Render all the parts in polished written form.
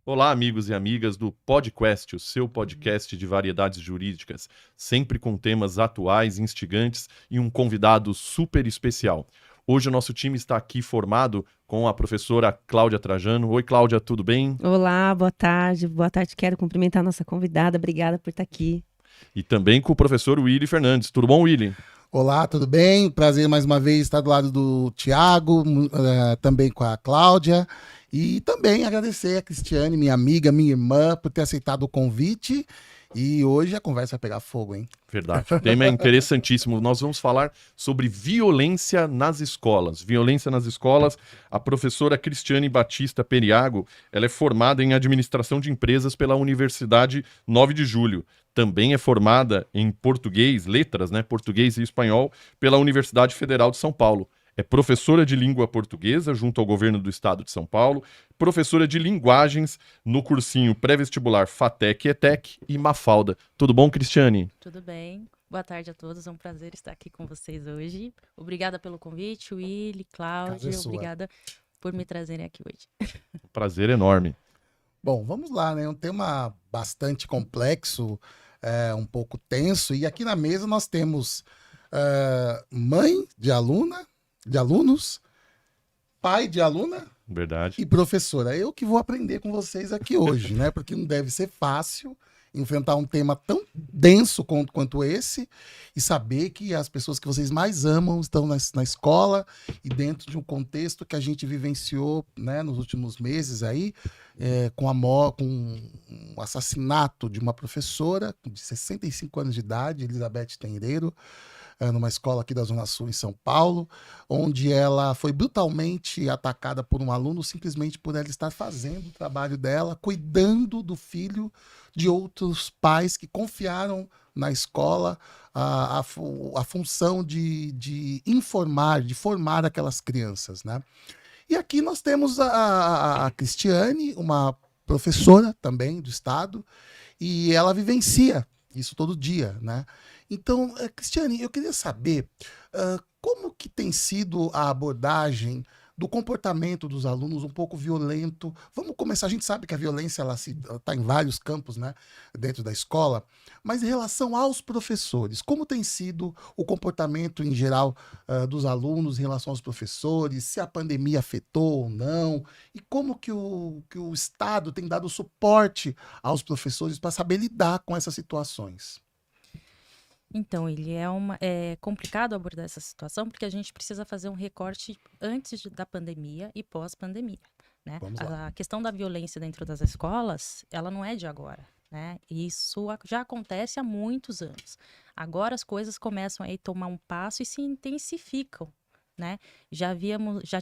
Olá, amigos e amigas do PodQuest, o seu podcast de variedades jurídicas, sempre com temas atuais, instigantes e um convidado super especial. Hoje o nosso time está aqui formado com a professora Cláudia Trajano. Oi, Cláudia, tudo bem? Olá, boa tarde. Boa tarde, quero cumprimentar a nossa convidada. Obrigada por estar aqui. E também com o professor Willy Fernandes. Tudo bom, Willy? Olá, tudo bem? Prazer mais uma vez estar do lado do Tiago, também com a Cláudia. E também agradecer a Cristiane, minha amiga, minha irmã, por ter aceitado o convite. E hoje a conversa vai pegar fogo, hein? Verdade. O tema é interessantíssimo. Nós vamos falar sobre violência nas escolas. Violência nas escolas. A professora Cristiane Batista Periago, ela é formada em administração de empresas pela Universidade 9 de Julho. Também é formada em português, letras, né? Português e espanhol, pela Universidade Federal de São Paulo. É professora de língua portuguesa junto ao governo do estado de São Paulo, professora de linguagens no cursinho pré-vestibular FATEC, ETEC e Mafalda. Tudo bom, Cristiane? Tudo bem? Boa tarde a todos, é um prazer estar aqui com vocês hoje. Obrigada pelo convite, Willy, Cláudia, obrigada por me trazerem aqui hoje. Prazer enorme. Bom, vamos lá, né? Um tema bastante complexo, um pouco tenso. E aqui na mesa nós temos mãe de aluna, de alunos, pai de aluna. Verdade. E professora, eu que vou aprender com vocês aqui hoje, né? Porque não deve ser fácil enfrentar um tema tão denso quanto esse e saber que as pessoas que vocês mais amam estão na escola e dentro de um contexto que a gente vivenciou, né, nos últimos meses aí, com o assassinato de uma professora de 65 anos de idade, Elizabeth Tenreiro, numa escola aqui da Zona Sul, em São Paulo, onde ela foi brutalmente atacada por um aluno simplesmente por ela estar fazendo o trabalho dela, cuidando do filho de outros pais que confiaram na escola a função de informar, de formar aquelas crianças, né? E aqui nós temos a Cristiane, uma professora também do estado, e ela vivencia isso todo dia, né? Então, Cristiane, eu queria saber como que tem sido a abordagem do comportamento dos alunos um pouco violento. Vamos começar, a gente sabe que a violência ela está em vários campos, né, dentro da escola, mas em relação aos professores, como tem sido o comportamento em geral dos alunos em relação aos professores, se a pandemia afetou ou não, e como que o Estado tem dado suporte aos professores para saber lidar com essas situações? Então, é complicado abordar essa situação porque a gente precisa fazer um recorte da pandemia e pós-pandemia, né? Vamos lá. A questão da violência dentro das escolas, ela não é de agora, né? Isso já acontece há muitos anos. Agora as coisas começam a tomar um passo e se intensificam, né? Já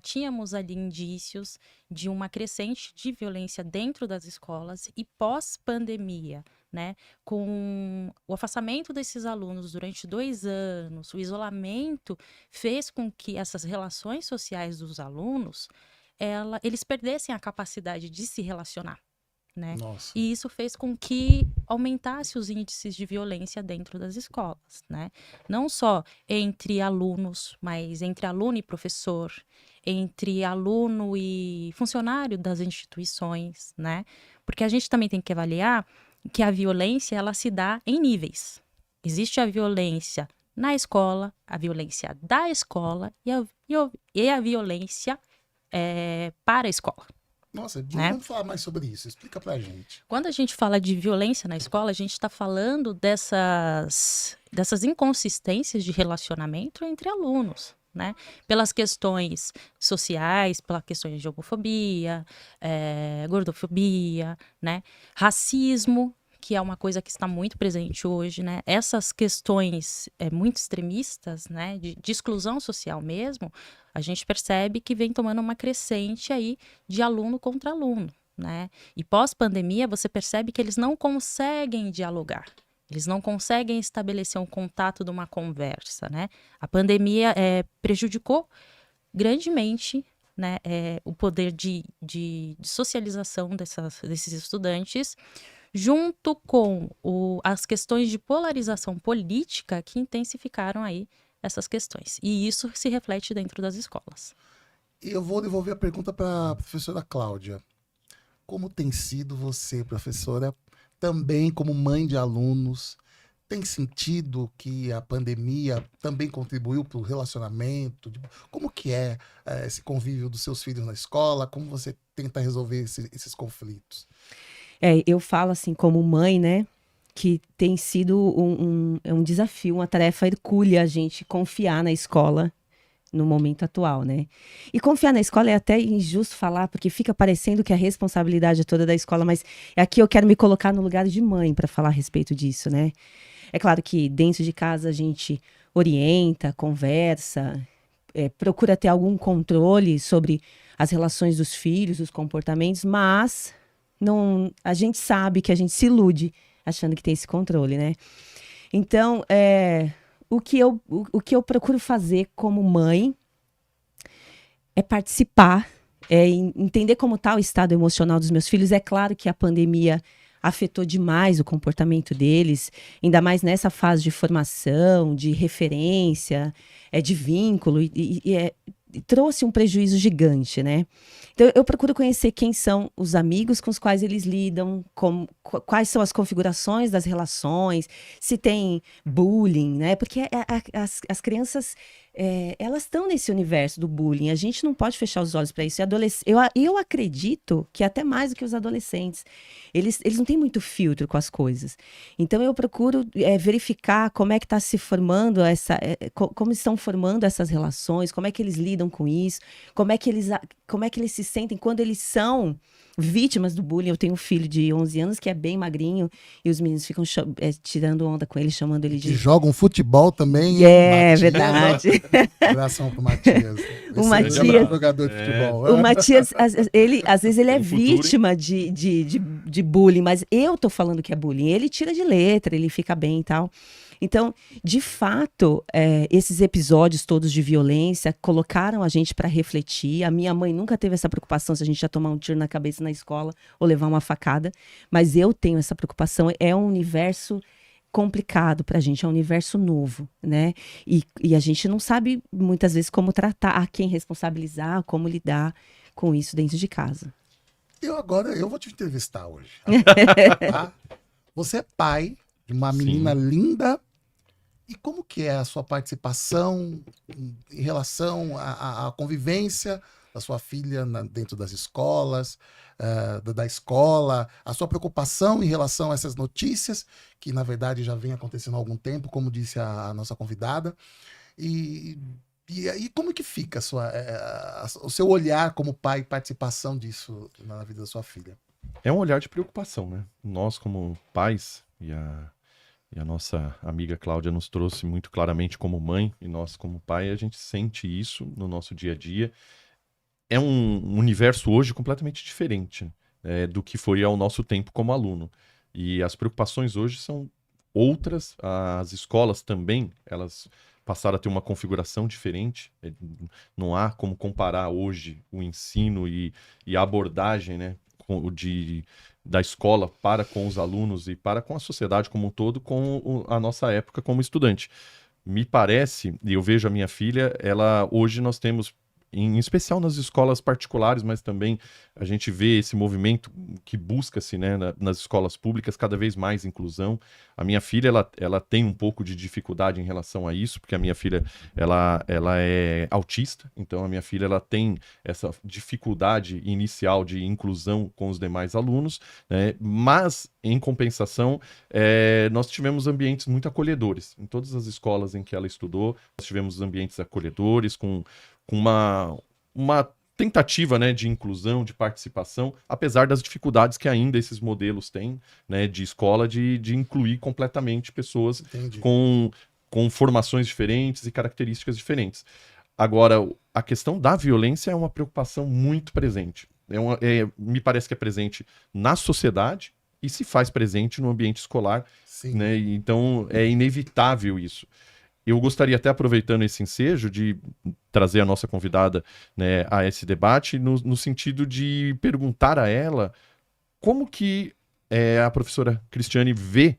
tínhamos ali indícios de uma crescente de violência dentro das escolas e pós-pandemia, né? Com o afastamento desses alunos durante 2 anos, o isolamento fez com que essas relações sociais dos alunos, eles perdessem a capacidade de se relacionar, né? Nossa. E isso fez com que aumentasse os índices de violência dentro das escolas, né? Não só entre alunos, mas entre aluno e professor, entre aluno e funcionário das instituições, né? Porque a gente também tem que avaliar que a violência ela se dá em níveis. Existe a violência na escola, a violência da escola e a violência para a escola. Nossa, né? Vamos falar mais sobre isso. Explica pra gente. Quando a gente fala de violência na escola, a gente está falando dessas inconsistências de relacionamento entre alunos, né? Pelas questões sociais, pelas questões de homofobia, gordofobia, né? Racismo, que é uma coisa que está muito presente hoje, né? Essas questões muito extremistas, né? De exclusão social mesmo, a gente percebe que vem tomando uma crescente aí de aluno contra aluno, né? E pós-pandemia, você percebe que eles não conseguem dialogar. Eles não conseguem estabelecer um contato de uma conversa, né? A pandemia prejudicou grandemente, né, o poder de socialização desses estudantes, junto com as questões de polarização política que intensificaram aí essas questões. E isso se reflete dentro das escolas. Eu vou devolver a pergunta para a professora Cláudia. como tem sido você, professora, também como mãe de alunos? Tem sentido que a pandemia também contribuiu para o relacionamento? Como que é esse convívio dos seus filhos na escola? Como você tenta resolver esses conflitos? Eu falo assim, como mãe, né? Que tem sido um desafio, uma tarefa hercúlea a gente confiar na escola no momento atual, né? E confiar na escola é até injusto falar, porque fica parecendo que a responsabilidade é toda da escola, mas aqui eu quero me colocar no lugar de mãe para falar a respeito disso, né? É claro que dentro de casa a gente orienta, conversa, procura ter algum controle sobre as relações dos filhos, os comportamentos, mas não, a gente sabe que a gente se ilude achando que tem esse controle, né? Então, o que eu procuro fazer como mãe é participar, entender como está o estado emocional dos meus filhos. É claro que a pandemia afetou demais o comportamento deles, ainda mais nessa fase de formação, de referência, de vínculo, e trouxe um prejuízo gigante, né? Então, eu procuro conhecer quem são os amigos com os quais eles lidam, quais são as configurações das relações, se tem bullying, né? Porque as crianças, elas estão nesse universo do bullying. A gente não pode fechar os olhos para isso. Eu acredito que até mais do que os adolescentes, eles não têm muito filtro com as coisas. Então, eu procuro verificar como é que está se formando como estão formando essas relações, como é que eles lidam com isso, como é que eles se sentem quando eles são vítimas do bullying. Eu tenho um filho de 11 anos que é bem magrinho e os meninos ficam tirando onda com ele, chamando ele de... E jogam futebol também. É verdade. Abração pro Matias. O Matias é jogador de futebol. O Matias, às vezes ele é vítima de bullying, mas eu tô falando que é bullying. Ele tira de letra, ele fica bem e tal. Então, de fato, esses episódios todos de violência colocaram a gente para refletir. A minha mãe nunca teve essa preocupação se a gente ia tomar um tiro na cabeça na escola ou levar uma facada, mas eu tenho essa preocupação. É um universo complicado para a gente, é um universo novo, né? E a gente não sabe muitas vezes como tratar, a quem responsabilizar, como lidar com isso dentro de casa. Eu vou te entrevistar hoje. Tá? Você é pai de uma menina linda. E como que é a sua participação em relação à convivência da sua filha dentro das escolas, da escola, a sua preocupação em relação a essas notícias, que na verdade já vem acontecendo há algum tempo, como disse a nossa convidada, e como que fica o seu olhar como pai e participação disso na vida da sua filha? É um olhar de preocupação, né? Nós como pais e a nossa amiga Cláudia nos trouxe muito claramente como mãe, e nós como pai, a gente sente isso no nosso dia a dia. É um universo hoje completamente diferente do que foi ao nosso tempo como aluno. E as preocupações hoje são outras. As escolas também, elas passaram a ter uma configuração diferente. Não há como comparar hoje o ensino e a abordagem, né, da escola para com os alunos e para com a sociedade como um todo, com a nossa época como estudante. Me parece, e eu vejo a minha filha, hoje nós temos, em especial nas escolas particulares, mas também a gente vê esse movimento que busca-se, né, nas escolas públicas, cada vez mais inclusão. A minha filha, ela tem um pouco de dificuldade em relação a isso, porque a minha filha, ela é autista, então a minha filha, ela tem essa dificuldade inicial de inclusão com os demais alunos, né, mas, em compensação, nós tivemos ambientes muito acolhedores. Em todas as escolas em que ela estudou, nós tivemos ambientes acolhedores, com uma tentativa, né, de inclusão, de participação, apesar das dificuldades que ainda esses modelos têm, né, de escola, de incluir completamente pessoas com formações diferentes e características diferentes. Agora, a questão da violência é uma preocupação muito presente. Me parece que é presente na sociedade e se faz presente no ambiente escolar, né? Então, é inevitável isso. Eu gostaria, até aproveitando esse ensejo, de trazer a nossa convidada, né, a esse debate, no sentido de perguntar a ela como que a professora Cristiane vê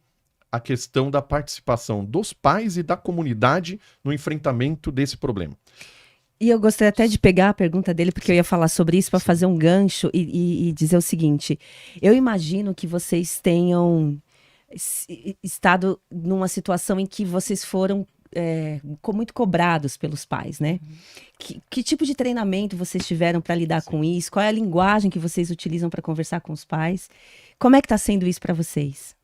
a questão da participação dos pais e da comunidade no enfrentamento desse problema. E eu gostaria até de pegar a pergunta dele, porque eu ia falar sobre isso, para fazer um gancho e dizer o seguinte. Eu imagino que vocês tenham estado numa situação em que vocês foram muito cobrados pelos pais, né? Que tipo de treinamento vocês tiveram para lidar com isso? Qual é a linguagem que vocês utilizam para conversar com os pais? Como é que está sendo isso para vocês?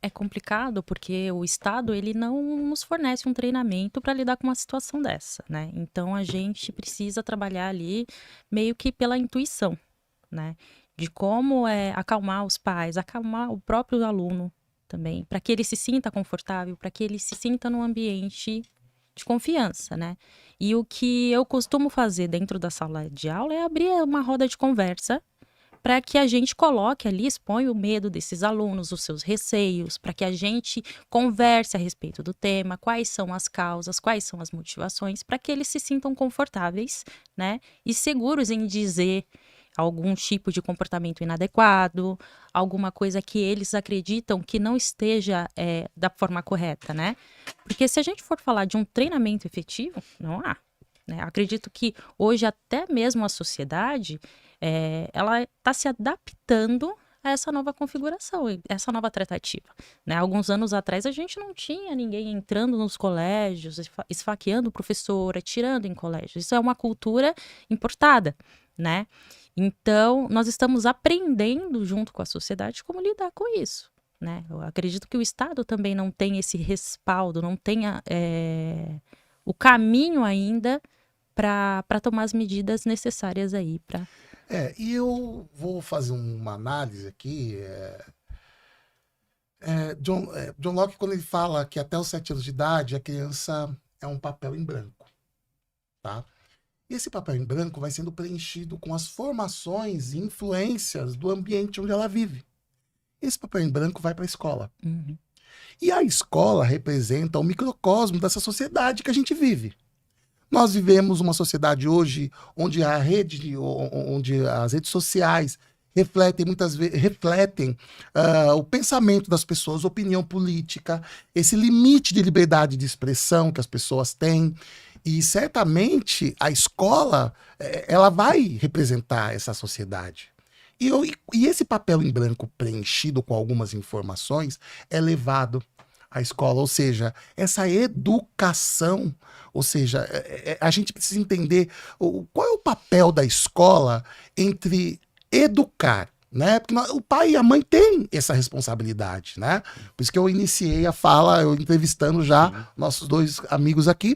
É complicado porque o Estado ele não nos fornece um treinamento para lidar com uma situação dessa, né? Então a gente precisa trabalhar ali meio que pela intuição, né? De como acalmar os pais, acalmar o próprio aluno também, para que ele se sinta confortável, para que ele se sinta num ambiente de confiança, né? E o que eu costumo fazer dentro da sala de aula é abrir uma roda de conversa para que a gente coloque ali, exponha o medo desses alunos, os seus receios, para que a gente converse a respeito do tema, quais são as causas, quais são as motivações, para que eles se sintam confortáveis, né? E seguros em dizer algum tipo de comportamento inadequado, alguma coisa que eles acreditam que não esteja da forma correta, né? Porque se a gente for falar de um treinamento efetivo, não há. Né? Acredito que hoje até mesmo a sociedade, ela está se adaptando a essa nova configuração, essa nova tratativa. Né? Alguns anos atrás a gente não tinha ninguém entrando nos colégios, esfaqueando professora, atirando em colégios. Isso é uma cultura importada, né? Então, nós estamos aprendendo junto com a sociedade como lidar com isso. Né? Eu acredito que o Estado também não tem esse respaldo, não tenha o caminho ainda para tomar as medidas necessárias aí. E eu vou fazer uma análise aqui. John Locke, quando ele fala que até os 7 anos de idade, a criança é um papel em branco. Tá? E esse papel em branco vai sendo preenchido com as formações e influências do ambiente onde ela vive. Esse papel em branco vai para a escola. Uhum. E a escola representa o microcosmo dessa sociedade que a gente vive. Nós vivemos uma sociedade hoje onde onde as redes sociais refletem muitas vezes o pensamento das pessoas, opinião política, esse limite de liberdade de expressão que as pessoas têm. E certamente a escola ela vai representar essa sociedade. E esse papel em branco preenchido com algumas informações é levado à escola, ou seja, essa educação, ou seja, a gente precisa entender qual é o papel da escola entre educar, né? Porque o pai e a mãe têm essa responsabilidade, né? Por isso que eu iniciei a fala, eu entrevistando já nossos 2 amigos aqui,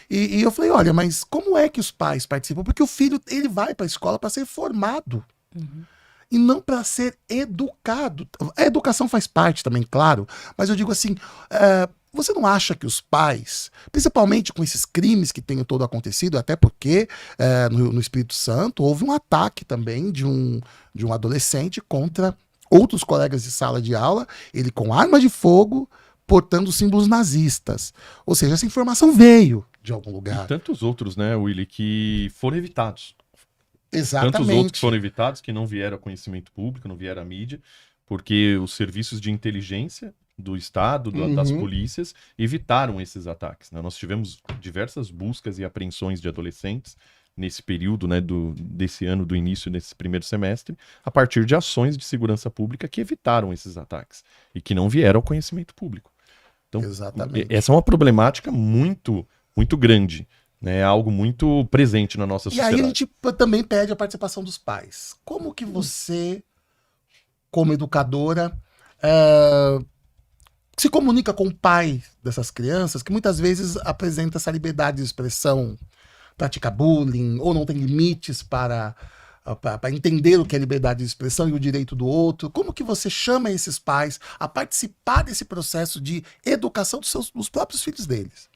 e eu falei, olha, mas como é que os pais participam? Porque o filho, ele vai para a escola para ser formado. Uhum. E não para ser educado. A educação faz parte também, claro, mas eu digo assim, você não acha que os pais, principalmente com esses crimes que têm todo acontecido, até porque no Espírito Santo houve um ataque também de um adolescente contra outros colegas de sala de aula, ele com arma de fogo, portando símbolos nazistas. Ou seja, essa informação veio de algum lugar. E tantos outros, né, Willy, que foram evitados. Exatamente. Tantos outros que foram evitados, que não vieram ao conhecimento público, não vieram à mídia, porque os serviços de inteligência do Estado, das polícias, evitaram esses ataques. Né? Nós tivemos diversas buscas e apreensões de adolescentes nesse período, né, desse ano, do início desse primeiro semestre, a partir de ações de segurança pública que evitaram esses ataques e que não vieram ao conhecimento público. Então, exatamente. Essa é uma problemática muito, muito grande. É algo muito presente na nossa sociedade. E aí a gente também pede a participação dos pais. Como que você, como educadora, se comunica com o pai dessas crianças, que muitas vezes apresenta essa liberdade de expressão, pratica bullying, ou não tem limites para entender o que é liberdade de expressão e o direito do outro? Como que você chama esses pais a participar desse processo de educação dos próprios filhos deles?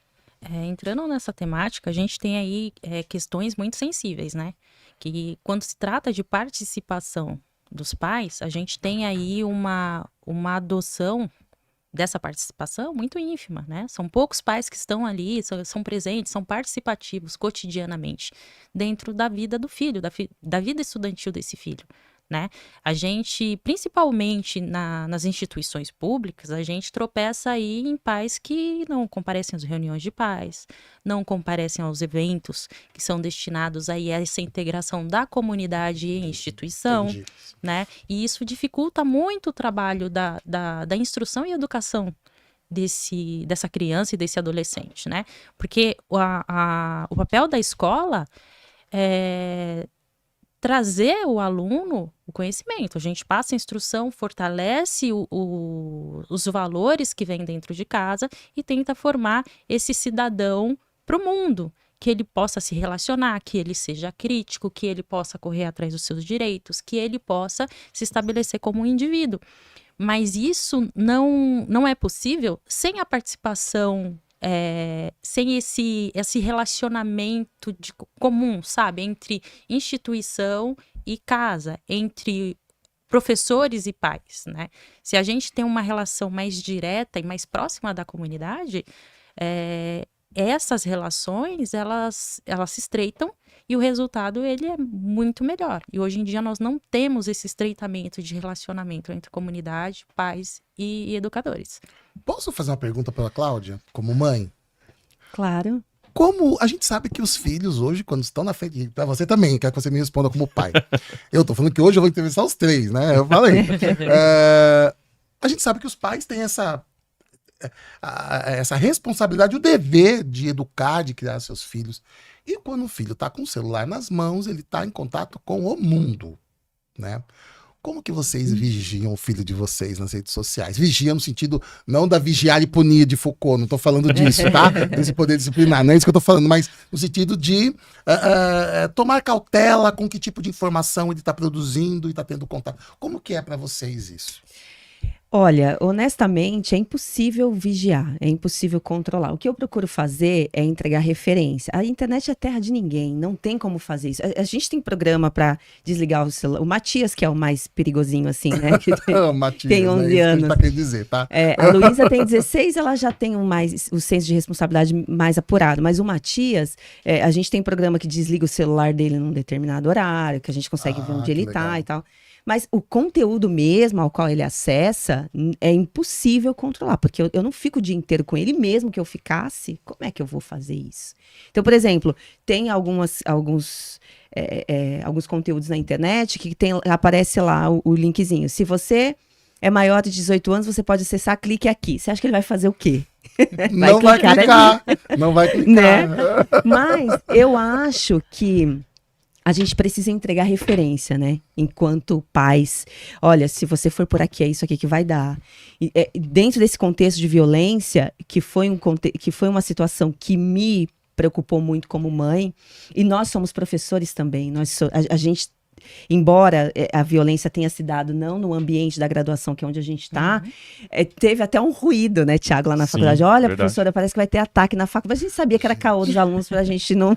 Entrando nessa temática, a gente tem aí questões muito sensíveis, né? Que quando se trata de participação dos pais, a gente tem aí uma adoção dessa participação muito ínfima, né? São poucos pais que estão ali, são presentes, são participativos cotidianamente dentro da vida do filho, da vida estudantil desse filho, né? A gente, principalmente nas instituições públicas, a gente tropeça aí em pais que não comparecem às reuniões de pais, não comparecem aos eventos que são destinados aí a essa integração da comunidade e instituição, Entendi. né? E isso dificulta muito o trabalho da instrução e educação dessa criança e desse adolescente, né? Porque o papel da escola é trazer o aluno o conhecimento. A gente passa a instrução, fortalece os valores que vêm dentro de casa e tenta formar esse cidadão para o mundo, que ele possa se relacionar, que ele seja crítico, que ele possa correr atrás dos seus direitos, que ele possa se estabelecer como um indivíduo. Mas isso não é possível sem a participação, sem esse relacionamento comum, sabe? Entre instituição e casa, entre professores e pais, né? Se a gente tem uma relação mais direta e mais próxima da comunidade, essas relações, elas se estreitam e o resultado, ele é muito melhor. E hoje em dia nós não temos esse estreitamento de relacionamento entre comunidade, pais e educadores. Posso fazer uma pergunta pela Cláudia, como mãe? Claro. Como a gente sabe que os filhos hoje, quando estão na frente, para você também, quero que você me responda como pai. Eu tô falando que hoje eu vou entrevistar os três, né? Eu falei. A gente sabe que os pais têm essa responsabilidade, o dever de educar, de criar seus filhos. E quando o filho está com o celular nas mãos, ele está em contato com o mundo, né? Como que vocês vigiam o filho de vocês nas redes sociais? Vigia no sentido não da vigiar e punir de Foucault, não estou falando disso, tá? Desse poder disciplinar, não é isso que eu estou falando, mas no sentido de tomar cautela com que tipo de informação ele está produzindo e está tendo contato. Como que é para vocês isso? Olha, honestamente, é impossível vigiar, é impossível controlar. O que eu procuro fazer é entregar referência. A internet é terra de ninguém, não tem como fazer isso. A gente tem programa para desligar o celular. O Matias, que é o mais perigosinho, assim, né? Que Matias, tem 11 né? anos. Isso que a gente tá querendo dizer, tá? A Luísa tem 16, ela já tem o senso de responsabilidade mais apurado. Mas o Matias, a gente tem programa que desliga o celular dele num determinado horário, que a gente consegue ver onde ele tá e tal. Mas o conteúdo mesmo ao qual ele acessa é impossível controlar, porque eu não fico o dia inteiro com ele, mesmo que eu ficasse, como é que eu vou fazer isso? Então, por exemplo, tem alguns conteúdos na internet que aparece lá o linkzinho. Se você é maior de 18 anos, você pode acessar, clique aqui. Você acha que ele vai fazer o quê? Não vai clicar. Não vai clicar. Né? Mas eu acho que a gente precisa entregar referência, né? Enquanto pais. Olha, se você for por aqui, é isso aqui que vai dar. Dentro desse contexto de violência, que foi uma situação que me preocupou muito como mãe, e nós somos professores também. A gente, embora a violência tenha se dado não no ambiente da graduação, que é onde a gente está, teve até um ruído, né, Thiago, lá na faculdade. Olha, verdade, professora, parece que vai ter ataque na faculdade. A gente sabia que era caô dos alunos pra gente não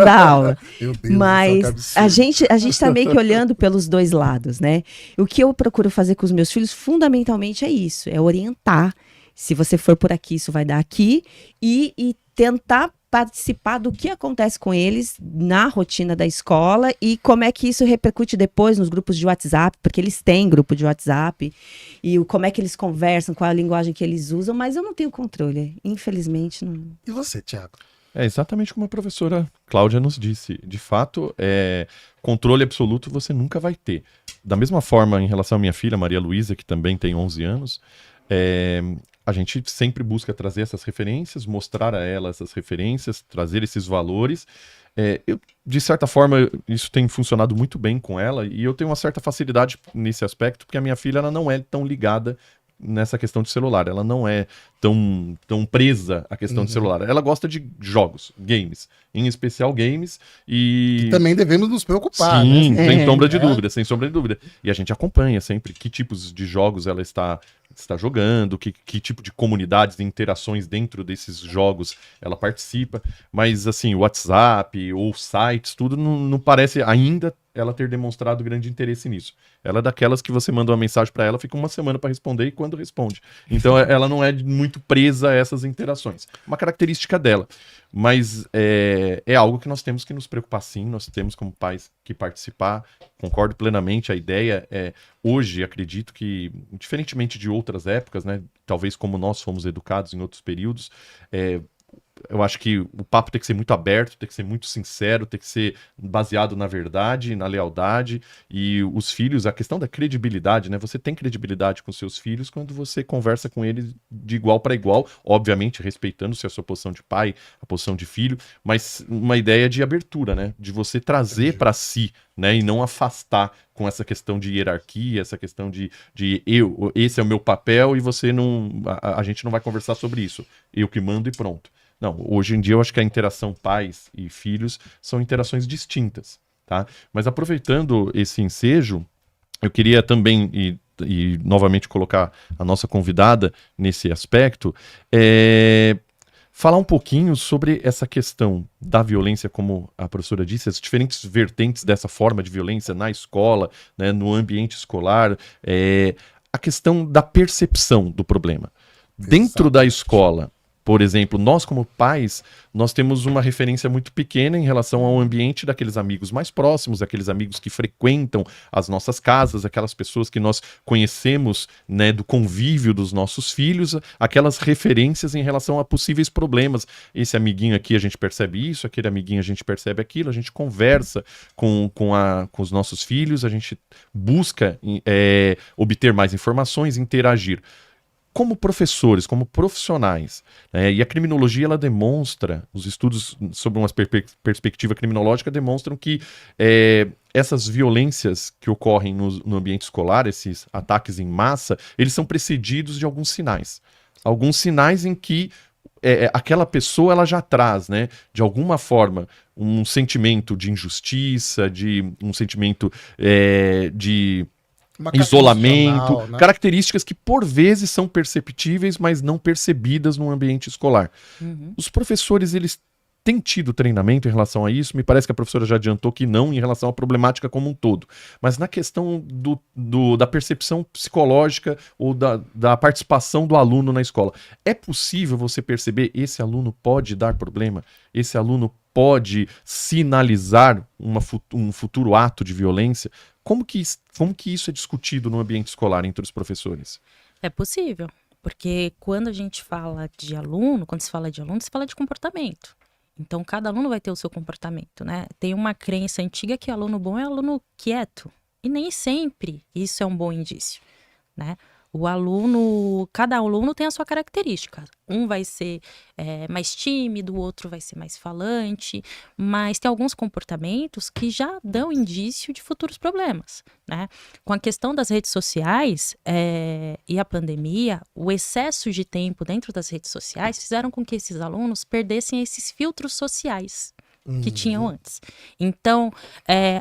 dar aula. Meu Deus, mas a gente tá meio que olhando pelos dois lados, né? O que eu procuro fazer com os meus filhos, fundamentalmente, é isso, é orientar. Se você for por aqui, isso vai dar aqui, e tentar participar do que acontece com eles na rotina da escola e como é que isso repercute depois nos grupos de WhatsApp, porque eles têm grupo de WhatsApp, e como é que eles conversam, qual a linguagem que eles usam, mas eu não tenho controle, infelizmente. Não. E você, Thiago? É exatamente como a professora Cláudia nos disse. De fato, controle absoluto você nunca vai ter. Da mesma forma, em relação à minha filha, Maria Luísa, que também tem 11 anos, a gente sempre busca trazer essas referências, mostrar a ela essas referências, trazer esses valores. De certa forma, isso tem funcionado muito bem com ela, e eu tenho uma certa facilidade nesse aspecto, porque a minha filha ela não é tão ligada nessa questão de celular. Ela não é tão presa à questão de celular. Ela gosta de jogos, games, em especial games, e também devemos nos preocupar. Sim, né? sem sombra de dúvida, sem sombra de dúvida. E a gente acompanha sempre que tipos de jogos ela está jogando, que tipo de comunidades e interações dentro desses jogos ela participa. Mas, assim, o WhatsApp ou sites, tudo não parece ainda ela ter demonstrado grande interesse nisso. Ela é daquelas que você manda uma mensagem para ela, fica uma semana para responder e quando responde. Então ela não é muito presa a essas interações. Uma característica dela. Mas é algo que nós temos que nos preocupar sim, nós temos como pais que participar. Concordo plenamente, a ideia é, hoje, acredito que, diferentemente de outras épocas, né, talvez como nós fomos educados em outros períodos, eu acho que o papo tem que ser muito aberto, tem que ser muito sincero, tem que ser baseado na verdade, na lealdade. E os filhos, a questão da credibilidade, né? Você tem credibilidade com seus filhos quando você conversa com eles de igual para igual, obviamente respeitando-se a sua posição de pai, a posição de filho, mas uma ideia de abertura, né? De você trazer para si, né? E não afastar com essa questão de hierarquia, essa questão de esse é o meu papel e você não, a gente não vai conversar sobre isso. Eu que mando e pronto. Não, hoje em dia eu acho que a interação pais e filhos são interações distintas, tá? Mas aproveitando esse ensejo, eu queria também, e novamente colocar a nossa convidada nesse aspecto, falar um pouquinho sobre essa questão da violência, como a professora disse, as diferentes vertentes dessa forma de violência na escola, né, no ambiente escolar, a questão da percepção do problema. Dentro da escola, por exemplo, nós como pais, nós temos uma referência muito pequena em relação ao ambiente daqueles amigos mais próximos, aqueles amigos que frequentam as nossas casas, aquelas pessoas que nós conhecemos, né, do convívio dos nossos filhos, aquelas referências em relação a possíveis problemas. Esse amiguinho aqui a gente percebe isso, aquele amiguinho a gente percebe aquilo, a gente conversa com os nossos filhos, a gente busca obter mais informações, interagir. Como professores, como profissionais, né, e a criminologia ela demonstra, os estudos sobre uma perspectiva criminológica demonstram que essas violências que ocorrem no ambiente escolar, esses ataques em massa, eles são precedidos de alguns sinais. Alguns sinais em que aquela pessoa ela já traz, né, de alguma forma, um sentimento de injustiça, um sentimento de isolamento, né? Características que por vezes são perceptíveis, mas não percebidas no ambiente escolar. Uhum. Os professores, eles têm tido treinamento em relação a isso? Me parece que a professora já adiantou que não em relação à problemática como um todo. Mas na questão da percepção psicológica ou da participação do aluno na escola, é possível você perceber esse aluno pode dar problema? Esse aluno pode sinalizar um futuro ato de violência? Como que isso é discutido no ambiente escolar entre os professores? É possível, porque quando a gente fala de aluno, quando se fala de comportamento. Então, cada aluno vai ter o seu comportamento, né? Tem uma crença antiga que aluno bom é aluno quieto. E nem sempre isso é um bom indício, né? Cada aluno tem a sua característica. Um vai ser mais tímido, o outro vai ser mais falante, mas tem alguns comportamentos que já dão indício de futuros problemas, né? Com a questão das redes sociais e a pandemia, o excesso de tempo dentro das redes sociais fizeram com que esses alunos perdessem esses filtros sociais que tinham antes. Então,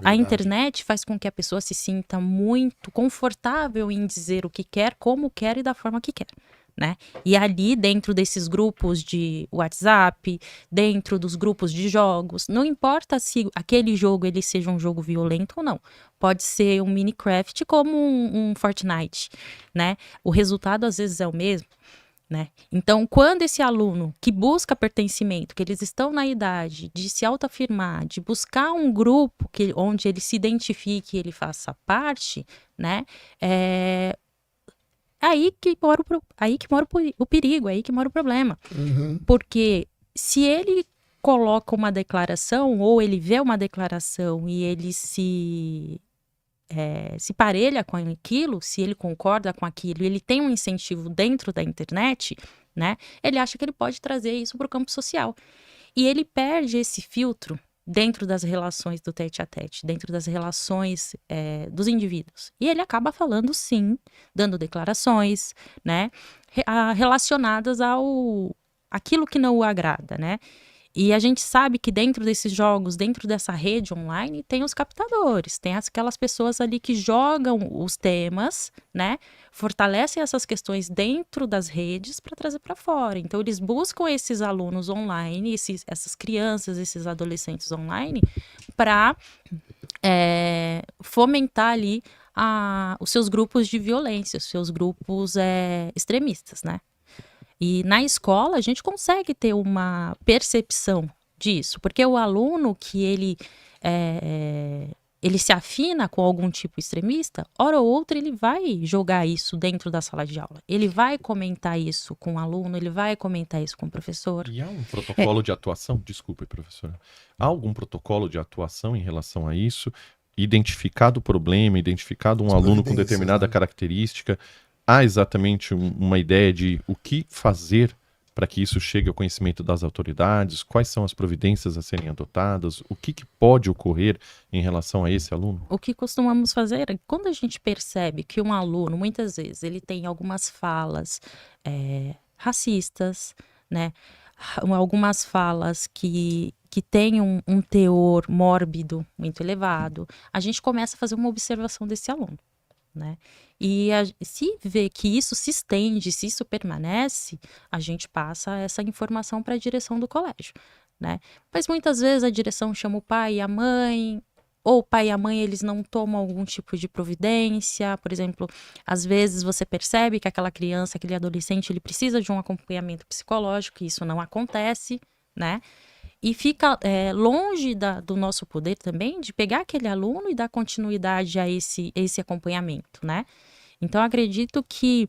a internet faz com que a pessoa se sinta muito confortável em dizer o que quer, como quer e da forma que quer, né? E ali, dentro desses grupos de WhatsApp, dentro dos grupos de jogos, não importa se aquele jogo ele seja um jogo violento ou não. Pode ser um Minecraft como um Fortnite, né? O resultado, às vezes, é o mesmo. Né? Então, quando esse aluno que busca pertencimento, que eles estão na idade de se autoafirmar, de buscar um grupo onde ele se identifique e ele faça parte, né? Aí que mora o perigo, aí que mora o problema. Uhum. Porque se ele coloca uma declaração ou ele vê uma declaração e ele se parelha com aquilo, se ele concorda com aquilo, ele tem um incentivo dentro da internet, né? Ele acha que ele pode trazer isso para o campo social. E ele perde esse filtro dentro das relações do tete-a-tete, dentro das relações dos indivíduos. E ele acaba falando sim, dando declarações, né? Relacionadas aquilo que não o agrada, né? E a gente sabe que dentro desses jogos, dentro dessa rede online, tem os captadores, tem aquelas pessoas ali que jogam os temas, né? Fortalecem essas questões dentro das redes para trazer para fora. Então, eles buscam esses alunos online, essas crianças, esses adolescentes online, para fomentar ali os seus grupos de violência, os seus grupos extremistas, né? E na escola a gente consegue ter uma percepção disso, porque o aluno que ele se afina com algum tipo extremista, hora ou outra ele vai jogar isso dentro da sala de aula. Ele vai comentar isso com o aluno, ele vai comentar isso com o professor. E há um protocolo de atuação? Desculpe, professora. Há algum protocolo de atuação em relação a isso? Identificado o problema, identificado um aluno com determinada característica, há exatamente uma ideia de o que fazer para que isso chegue ao conhecimento das autoridades? Quais são as providências a serem adotadas? O que pode ocorrer em relação a esse aluno? O que costumamos fazer é, quando a gente percebe que um aluno, muitas vezes, ele tem algumas falas racistas, né? Algumas falas que têm um teor mórbido muito elevado, a gente começa a fazer uma observação desse aluno, né? E se vê que isso se estende, se isso permanece, a gente passa essa informação para a direção do colégio, né? Mas muitas vezes a direção chama o pai e a mãe, ou o pai e a mãe eles não tomam algum tipo de providência. Por exemplo, às vezes você percebe que aquela criança, aquele adolescente, ele precisa de um acompanhamento psicológico, e isso não acontece, né? E fica longe do nosso poder também de pegar aquele aluno e dar continuidade a esse acompanhamento, né? Então, acredito que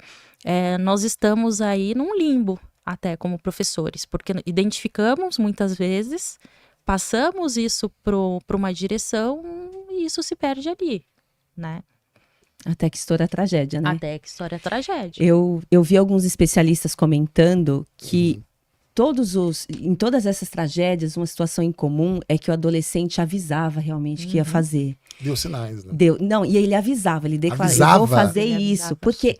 nós estamos aí num limbo, até como professores, porque identificamos muitas vezes, passamos isso para uma direção e isso se perde ali, né? Até que estoura a tragédia, né? Até que estoura a tragédia. Eu vi alguns especialistas comentando que em todas essas tragédias, uma situação em comum é que o adolescente avisava realmente que ia fazer. Deu sinais, né? Não, e ele avisava, ele declarava, eu vou fazer isso. Porque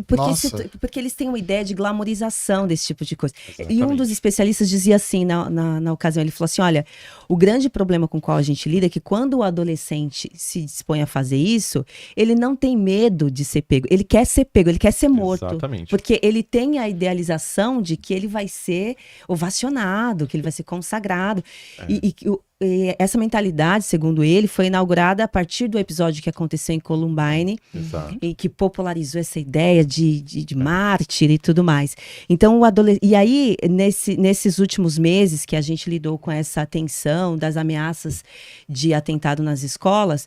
eles têm uma ideia de glamorização desse tipo de coisa. Exatamente. E um dos especialistas dizia assim, na ocasião, ele falou assim, olha, o grande problema com o qual a gente lida é que quando o adolescente se dispõe a fazer isso, ele não tem medo de ser pego, ele quer ser pego, ele quer ser morto. Exatamente. Porque ele tem a idealização de que ele vai ser ovacionado, que ele vai ser consagrado. E essa mentalidade, segundo ele, foi inaugurada a partir do episódio que aconteceu em Columbine, e que popularizou essa ideia de mártir e tudo mais. Então, e aí, nesses últimos meses que a gente lidou com essa tensão das ameaças de atentado nas escolas,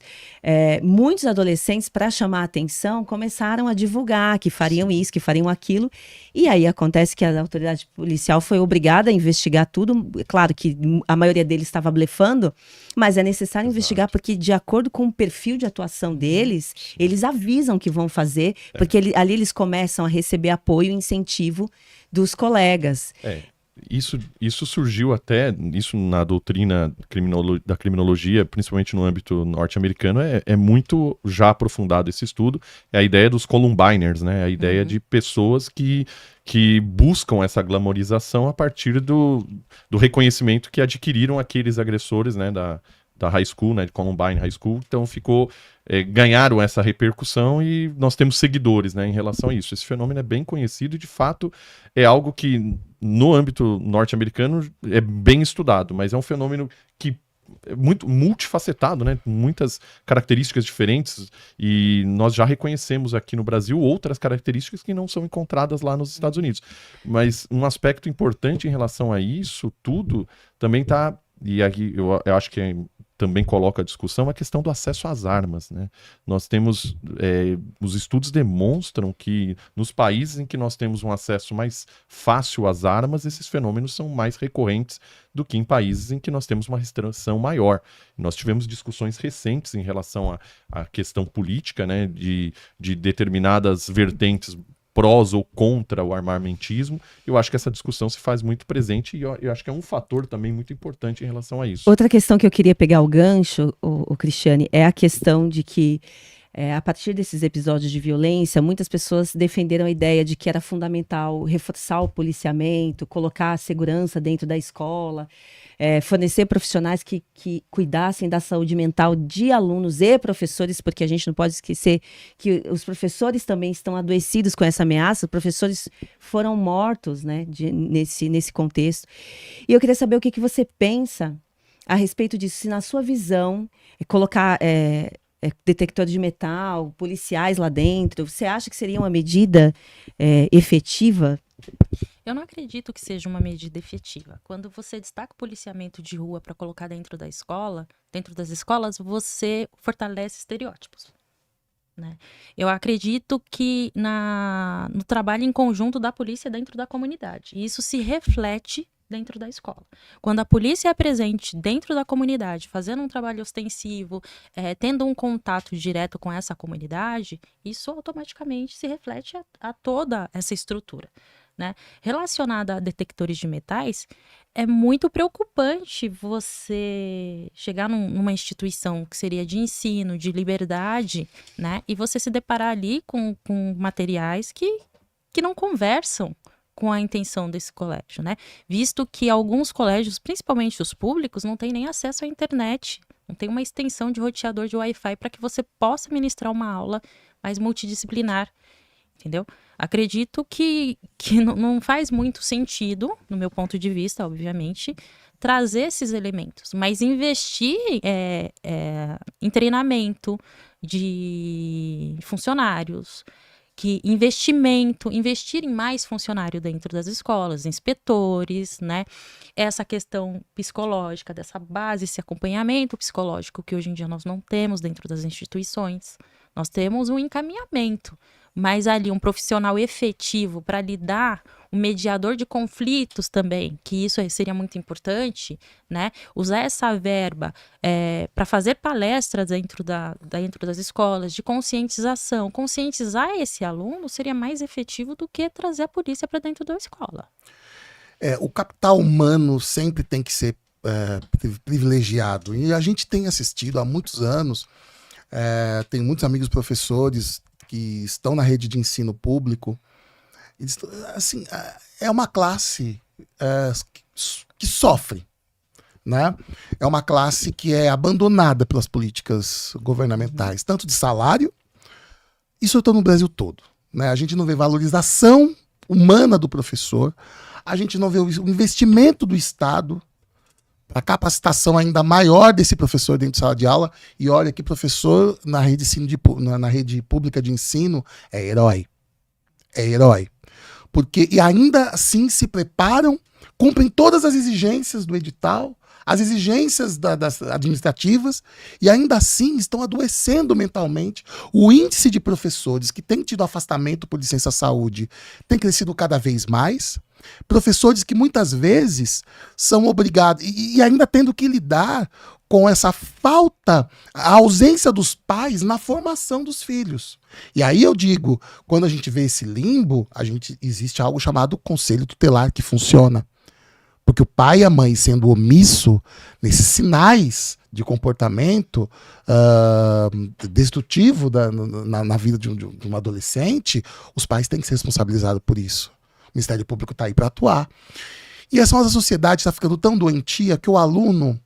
muitos adolescentes, para chamar a atenção, começaram a divulgar que fariam isso, que fariam aquilo, e aí acontece que a autoridade policial foi obrigada a investigar tudo. Claro que a maioria deles estava blefando, mas é necessário investigar porque, de acordo com o perfil de atuação deles, eles avisam que vão fazer, porque ali eles começam a receber apoio e incentivo dos colegas. Isso surgiu até, isso na doutrina da criminologia, principalmente no âmbito norte-americano, é muito já aprofundado esse estudo. É a ideia dos Columbiners, né? A ideia de pessoas que buscam essa glamorização a partir do reconhecimento que adquiriram aqueles agressores, né, da high school, né, de Columbine High School. Então ganharam essa repercussão e nós temos seguidores, né, em relação a isso. Esse fenômeno é bem conhecido e, de fato, é algo que no âmbito norte-americano é bem estudado, mas é um fenômeno que é muito multifacetado, né, com muitas características diferentes, e nós já reconhecemos aqui no Brasil outras características que não são encontradas lá nos Estados Unidos. Mas um aspecto importante em relação a isso tudo também está, e aqui eu acho que também coloca a discussão, a questão do acesso às armas, né? Nós temos, os estudos demonstram que nos países em que nós temos um acesso mais fácil às armas, esses fenômenos são mais recorrentes do que em países em que nós temos uma restrição maior. Nós tivemos discussões recentes em relação à questão política, né, de determinadas vertentes prós ou contra o armamentismo. Eu acho que essa discussão se faz muito presente e eu acho que é um fator também muito importante em relação a isso. Outra questão que eu queria pegar o gancho, o Cristiane, é a questão de que A partir desses episódios de violência, muitas pessoas defenderam a ideia de que era fundamental reforçar o policiamento, colocar a segurança dentro da escola, fornecer profissionais que cuidassem da saúde mental de alunos e professores, porque a gente não pode esquecer que os professores também estão adoecidos com essa ameaça, os professores foram mortos, né, nesse contexto. E eu queria saber o que você pensa a respeito disso, se na sua visão, colocar detectores de metal, policiais lá dentro, você acha que seria uma medida efetiva? Eu não acredito que seja uma medida efetiva. Quando você destaca o policiamento de rua para colocar dentro da escola, dentro das escolas, você fortalece estereótipos, né? Eu acredito que no trabalho em conjunto da polícia dentro da comunidade. E isso se reflete dentro da escola. Quando a polícia é presente dentro da comunidade, fazendo um trabalho ostensivo, tendo um contato direto com essa comunidade, isso automaticamente se reflete a toda essa estrutura, né? Relacionada a detectores de metais, é muito preocupante você chegar numa instituição que seria de ensino, de liberdade, né? E você se deparar ali com materiais que não conversam com a intenção desse colégio, né? Visto que alguns colégios, principalmente os públicos, não têm nem acesso à internet, não tem uma extensão de roteador de Wi-Fi para que você possa ministrar uma aula mais multidisciplinar, entendeu? Acredito que não faz muito sentido, no meu ponto de vista, obviamente, trazer esses elementos, mas investir em treinamento de funcionários, investir em mais funcionário dentro das escolas, inspetores, né? Essa questão psicológica, dessa base, esse acompanhamento psicológico que hoje em dia nós não temos dentro das instituições. Nós temos um encaminhamento, mas ali um profissional efetivo para lidar, um mediador de conflitos também, que isso seria muito importante, né? Usar essa verba para fazer palestras dentro das escolas, de conscientização. Conscientizar esse aluno seria mais efetivo do que trazer a polícia para dentro da escola. O capital humano sempre tem que ser privilegiado. E a gente tem assistido há muitos anos, tem muitos amigos professores que estão na rede de ensino público. Eles, assim, é uma classe que sofre, né? É uma classe que é abandonada pelas políticas governamentais, tanto de salário, isso eu estou no Brasil todo, né? A gente não vê valorização humana do professor, a gente não vê o investimento do Estado para capacitação ainda maior desse professor dentro de sala de aula. E olha que professor na rede pública de ensino é herói. É herói. E ainda assim se preparam, cumprem todas as exigências do edital, as exigências das administrativas, e ainda assim estão adoecendo mentalmente. O índice de professores que têm tido afastamento por licença-saúde tem crescido cada vez mais. Professores que muitas vezes são obrigados, e ainda tendo que lidar com essa falta, a ausência dos pais na formação dos filhos. E aí eu digo, quando a gente vê esse limbo, existe algo chamado conselho tutelar que funciona. Porque o pai e a mãe sendo omisso nesses sinais de comportamento destrutivo na vida de um adolescente, os pais têm que ser responsabilizados por isso. O Ministério Público está aí para atuar. E essa nossa sociedade está ficando tão doentia que o aluno...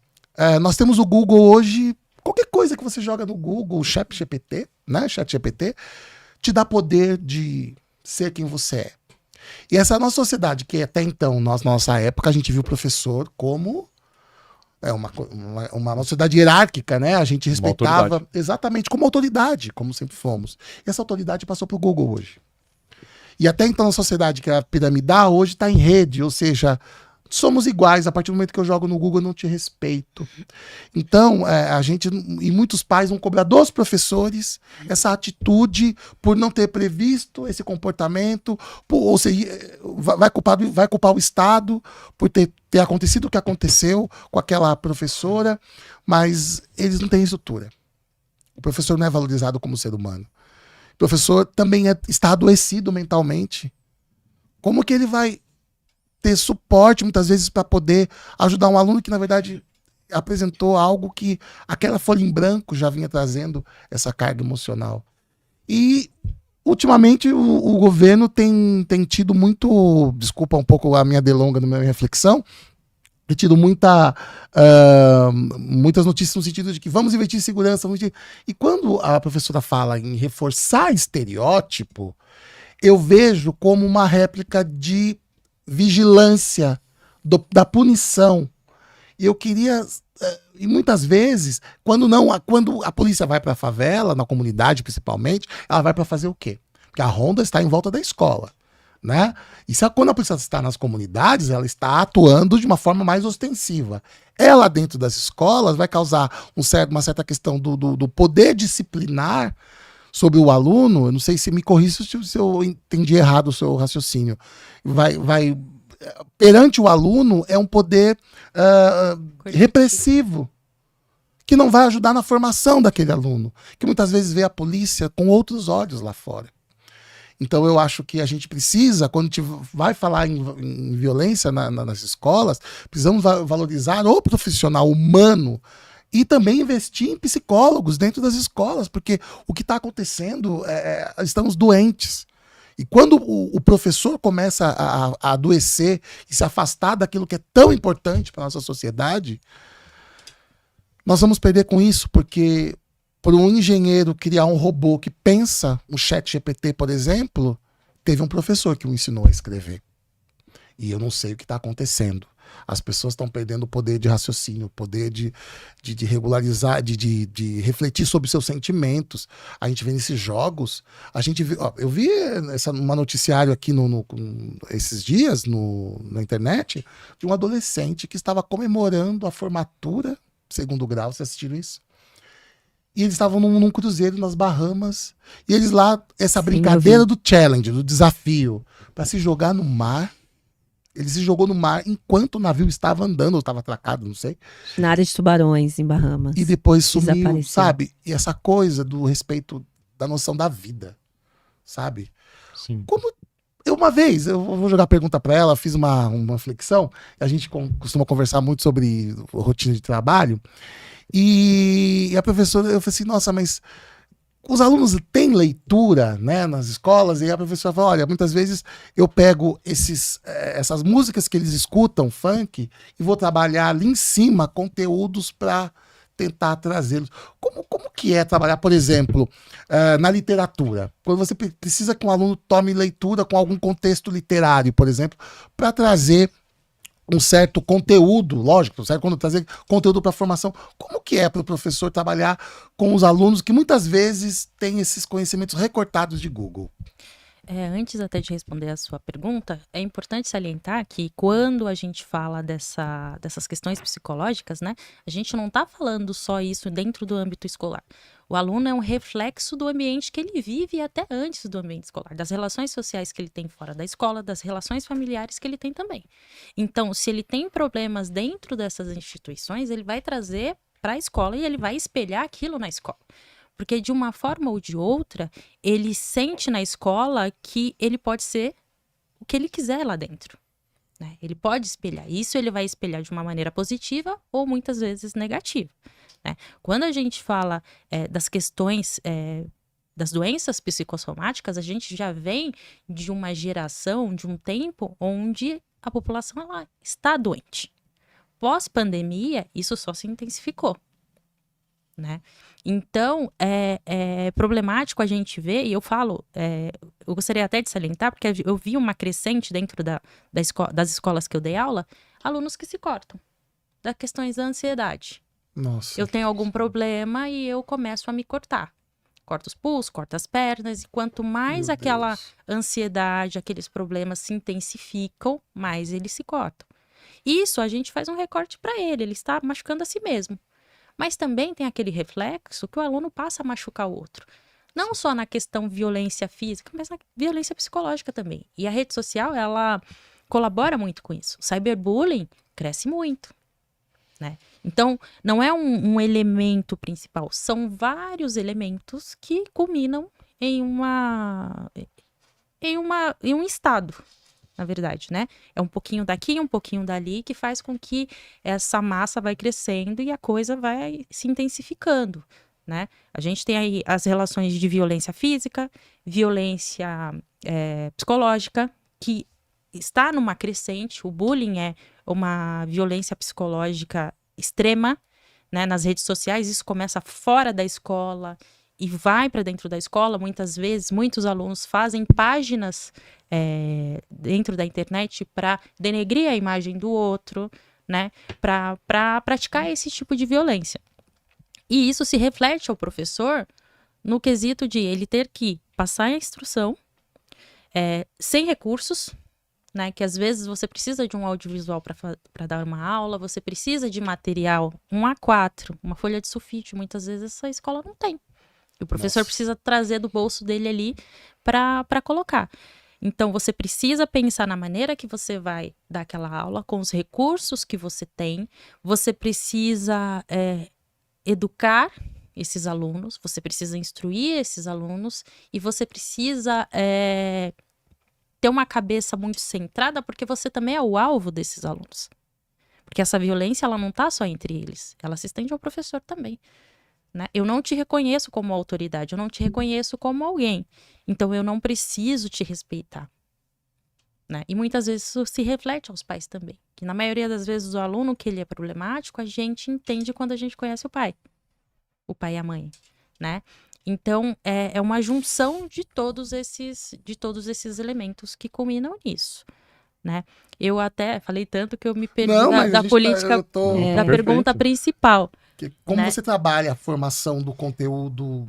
nós temos o Google hoje, qualquer coisa que você joga no Google, o ChatGPT, né? ChatGPT, te dá poder de ser quem você é. E essa nossa sociedade, que até então, na nossa época, a gente viu o professor como uma sociedade hierárquica, né? A gente respeitava exatamente como autoridade, como sempre fomos. E essa autoridade passou para o Google hoje. E até então a sociedade que era piramidal hoje está em rede, ou seja, somos iguais, a partir do momento que eu jogo no Google eu não te respeito. Então, a gente e muitos pais vão cobrar dos professores essa atitude por não ter previsto esse comportamento, ou seja, vai culpar o Estado por ter acontecido o que aconteceu com aquela professora, mas eles não têm estrutura. O professor não é valorizado como ser humano. O professor também está adoecido mentalmente. Como que ele vai ter suporte, muitas vezes, para poder ajudar um aluno que, na verdade, apresentou algo que aquela folha em branco já vinha trazendo essa carga emocional. E, ultimamente, o governo tem tido muito, desculpa um pouco a minha delonga na minha reflexão, tem tido muitas notícias no sentido de que vamos investir em segurança. E quando a professora fala em reforçar estereótipo, eu vejo como uma réplica de vigilância, da punição. E eu queria, e muitas vezes, quando a polícia vai para a favela, na comunidade principalmente, ela vai para fazer o quê? Porque a ronda está em volta da escola, né? E quando a polícia está nas comunidades, ela está atuando de uma forma mais ostensiva. Ela, dentro das escolas, vai causar uma certa questão do poder disciplinar sobre o aluno. Eu não sei se me corrija se eu entendi errado o seu raciocínio. Perante o aluno, é um poder repressivo, que não vai ajudar na formação daquele aluno, que muitas vezes vê a polícia com outros olhos lá fora. Então eu acho que a gente precisa, quando a gente vai falar em violência nas escolas, precisamos valorizar o profissional humano e também investir em psicólogos dentro das escolas, porque o que está acontecendo estamos doentes. E quando o professor começa a adoecer e se afastar daquilo que é tão importante para a nossa sociedade, nós vamos perder com isso, porque por um engenheiro criar um robô que pensa, um chat GPT, por exemplo, teve um professor que o ensinou a escrever. E eu não sei o que está acontecendo. As pessoas estão perdendo o poder de raciocínio, o poder de regularizar, de refletir sobre seus sentimentos. A gente vê nesses jogos, eu vi uma noticiário aqui esses dias na internet de um adolescente que estava comemorando a formatura, segundo grau. Vocês assistiram isso? E eles estavam num cruzeiro nas Bahamas, e eles lá, essa brincadeira do challenge, do desafio, para se jogar no mar. Ele se jogou no mar enquanto o navio estava andando, ou estava atracado, não sei. Na área de Tubarões, em Bahamas. E depois sumiu, sabe? E essa coisa do respeito, da noção da vida, sabe? Sim. Uma vez, eu vou jogar a pergunta para ela, fiz uma flexão, a gente costuma conversar muito sobre rotina de trabalho, e a professora, eu falei assim, nossa, mas os alunos têm leitura, né, nas escolas? E a professora falou, olha, muitas vezes eu pego essas músicas que eles escutam, funk, e vou trabalhar ali em cima conteúdos para tentar trazê-los. Como que é trabalhar, por exemplo, na literatura? Quando você precisa que um aluno tome leitura com algum contexto literário, por exemplo, para trazer um certo conteúdo, lógico, certo? Quando trazer conteúdo para a formação, como que é para o professor trabalhar com os alunos que muitas vezes têm esses conhecimentos recortados de Google? Antes até de responder a sua pergunta, é importante salientar que quando a gente fala dessas questões psicológicas, né, a gente não está falando só isso dentro do âmbito escolar. O aluno é um reflexo do ambiente que ele vive até antes do ambiente escolar, das relações sociais que ele tem fora da escola, das relações familiares que ele tem também. Então, se ele tem problemas dentro dessas instituições, ele vai trazer para a escola e ele vai espelhar aquilo na escola. Porque de uma forma ou de outra, ele sente na escola que ele pode ser o que ele quiser lá dentro, né? Ele pode espelhar. Isso ele vai espelhar de uma maneira positiva ou muitas vezes negativa, né? Quando a gente fala das questões das doenças psicossomáticas, a gente já vem de uma geração, de um tempo onde a população ela está doente. Pós-pandemia, isso só se intensificou, né? Então, é problemático a gente ver, e eu falo, eu gostaria até de salientar, porque eu vi uma crescente dentro das escolas que eu dei aula, alunos que se cortam, das questões da ansiedade. Nossa. Eu tenho algum problema e eu começo a me cortar. Corto os pulsos, corto as pernas, e quanto mais aquela ansiedade, aqueles problemas se intensificam, mais eles se cortam. Isso a gente faz um recorte para ele está machucando a si mesmo. Mas também tem aquele reflexo que o aluno passa a machucar o outro. Não só na questão violência física, mas na violência psicológica também. E a rede social, ela colabora muito com isso. O cyberbullying cresce muito, né? Então, não é um elemento principal. São vários elementos que culminam em um estado, na verdade, né? É um pouquinho daqui, um pouquinho dali, que faz com que essa massa vai crescendo e a coisa vai se intensificando, né? A gente tem aí as relações de violência física, violência psicológica, que está numa crescente. O bullying é uma violência psicológica extrema, né? Nas redes sociais, isso começa fora da escola e vai para dentro da escola. Muitas vezes, muitos alunos fazem páginas dentro da internet para denegrir a imagem do outro, né? Para praticar esse tipo de violência. E isso se reflete ao professor no quesito de ele ter que passar a instrução sem recursos, né? Que às vezes você precisa de um audiovisual para dar uma aula, você precisa de material, um A4, uma folha de sulfite. Muitas vezes essa escola não tem. E o professor precisa trazer do bolso dele ali para colocar. Então, você precisa pensar na maneira que você vai dar aquela aula, com os recursos que você tem. Você precisa educar esses alunos, você precisa instruir esses alunos e você precisa ter uma cabeça muito centrada, porque você também é o alvo desses alunos. Porque essa violência, ela não está só entre eles, ela se estende ao professor também. Né? Eu não te reconheço como autoridade, eu não te reconheço como alguém. Então, eu não preciso te respeitar. Né? E muitas vezes isso se reflete aos pais também. Que na maioria das vezes o aluno que ele é problemático, a gente entende quando a gente conhece o pai e a mãe, né? Então, é uma junção de todos esses elementos que culminam nisso, né? Eu até falei tanto que eu me perdi da política, da pergunta principal. Como você trabalha a formação do conteúdo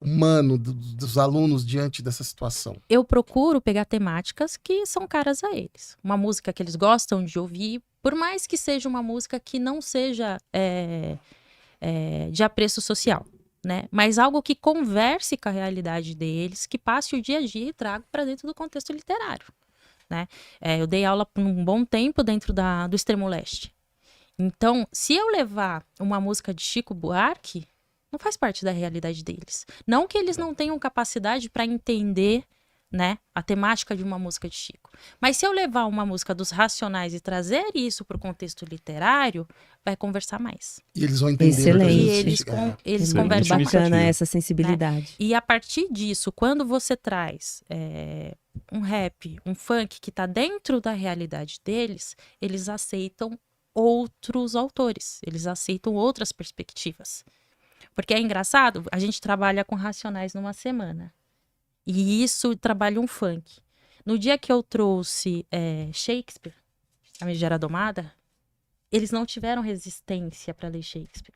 humano dos alunos diante dessa situação? Eu procuro pegar temáticas que são caras a eles. Uma música que eles gostam de ouvir, por mais que seja uma música que não seja de apreço social, né? Mas algo que converse com a realidade deles, que passe o dia a dia e traga para dentro do contexto literário, né? Eu dei aula por um bom tempo dentro do Extremo Leste. Então, se eu levar uma música de Chico Buarque, não faz parte da realidade deles. Não que eles não tenham capacidade para entender, né, a temática de uma música de Chico. Mas se eu levar uma música dos Racionais e trazer isso para o contexto literário, vai conversar mais. E eles vão entender. Excelente. E eles conversam mais. Bacana essa sensibilidade. Né? E a partir disso, quando você traz um rap, um funk que está dentro da realidade deles, eles aceitam outros autores, eles aceitam outras perspectivas. Porque é engraçado, a gente trabalha com Racionais numa semana. E isso trabalha um funk. No dia que eu trouxe Shakespeare, A Megera Domada, eles não tiveram resistência para ler Shakespeare.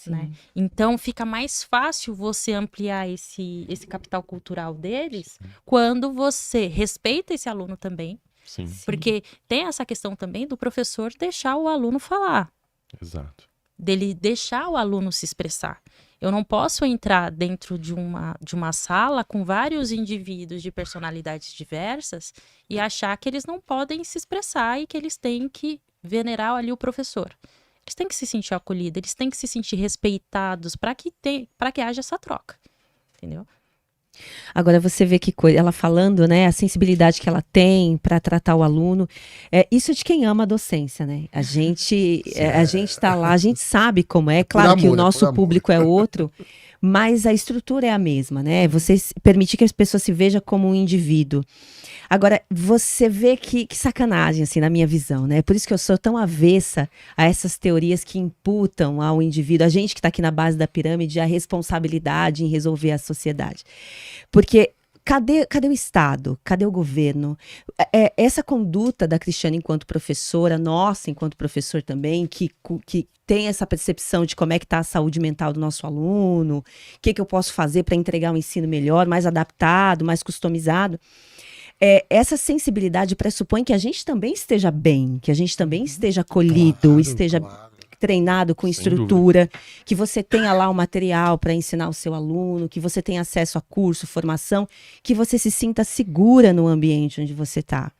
Né? Então fica mais fácil você ampliar esse capital cultural deles quando você respeita esse aluno também. Sim. Porque tem essa questão também do professor deixar o aluno falar. Exato. Dele deixar o aluno se expressar. Eu não posso entrar dentro de uma sala com vários indivíduos de personalidades diversas e achar que eles não podem se expressar e que eles têm que venerar ali o professor. Eles têm que se sentir acolhidos, eles têm que se sentir respeitados para que haja essa troca. Entendeu? Agora você vê que coisa, ela falando, né, a sensibilidade que ela tem para tratar o aluno, isso é de quem ama a docência, né? A gente tá lá, a gente sabe como é, claro que o nosso público é outro, mas a estrutura é a mesma, né? Você permitir que as pessoas se vejam como um indivíduo. Agora, você vê que sacanagem, assim, na minha visão, né? Por isso que eu sou tão avessa a essas teorias que imputam ao indivíduo, a gente que está aqui na base da pirâmide, a responsabilidade em resolver a sociedade. Porque cadê o Estado? Cadê o governo? Essa conduta da Cristiane enquanto professora, nossa enquanto professor também, que tem essa percepção de como é que está a saúde mental do nosso aluno, o que eu posso fazer para entregar um ensino melhor, mais adaptado, mais customizado. Essa sensibilidade pressupõe que a gente também esteja bem, que a gente também esteja acolhido, esteja treinado com estrutura, que você tenha lá o material para ensinar o seu aluno, que você tenha acesso a curso, formação, que você se sinta segura no ambiente onde você está.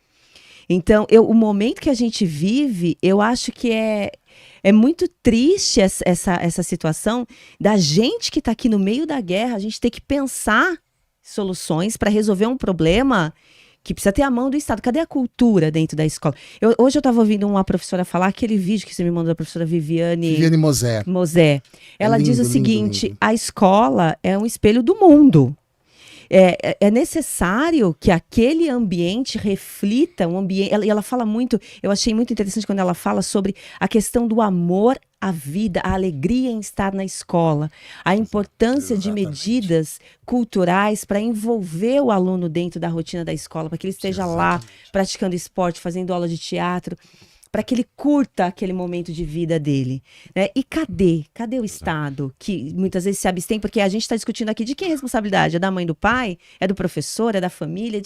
Então, o momento que a gente vive, eu acho que é muito triste essa situação da gente que está aqui no meio da guerra, a gente ter que pensar soluções para resolver um problema que precisa ter a mão do Estado. Cadê a cultura dentro da escola? Hoje eu estava ouvindo uma professora falar, aquele vídeo que você me mandou da professora Viviane Mosé. Ela diz o seguinte, lindo. A escola é um espelho do mundo. É necessário que aquele ambiente reflita um ambiente. Ela fala muito, eu achei muito interessante quando ela fala sobre a questão do amor à vida, a alegria em estar na escola, a importância de medidas culturais para envolver o aluno dentro da rotina da escola, para que ele esteja lá praticando esporte, fazendo aula de teatro, para que ele curta aquele momento de vida dele, né? E cadê o Estado, que muitas vezes se abstém, porque a gente está discutindo aqui de quem é a responsabilidade? É da mãe, do pai? É do professor? É da família?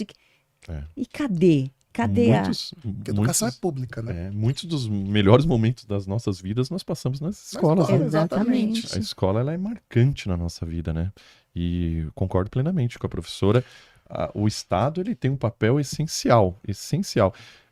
E cadê? Porque a educação é pública, né? Muitos dos melhores momentos das nossas vidas nós passamos nas escolas. Né? Exatamente. A escola ela é marcante na nossa vida, né? E concordo plenamente com a professora. O Estado ele tem um papel essencial.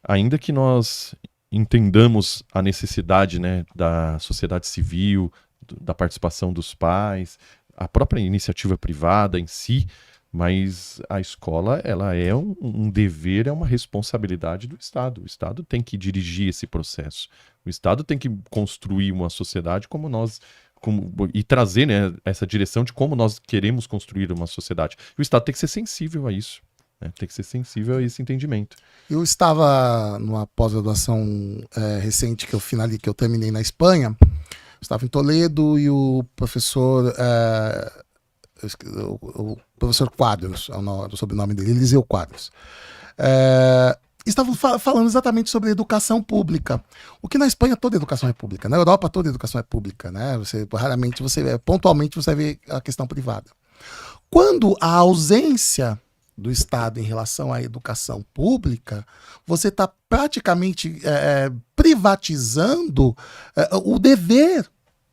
Ainda que nós entendamos a necessidade, né, da sociedade civil, da participação dos pais, a própria iniciativa privada em si, mas a escola ela é um dever, é uma responsabilidade do Estado. O Estado tem que dirigir esse processo. O Estado tem que construir uma sociedade e trazer, né, essa direção de como nós queremos construir uma sociedade. E o Estado tem que ser sensível a isso. Tem que ser sensível a esse entendimento. Eu estava numa pós-graduação recente que eu terminei na Espanha. Estava em Toledo e o professor Quadros, é o sobrenome dele, Eliseu Quadros. Estavam falando exatamente sobre educação pública. O que na Espanha toda educação é pública, na Europa toda educação é pública, né? Pontualmente você vê a questão privada. Quando a ausência do Estado em relação à educação pública, você está praticamente privatizando o dever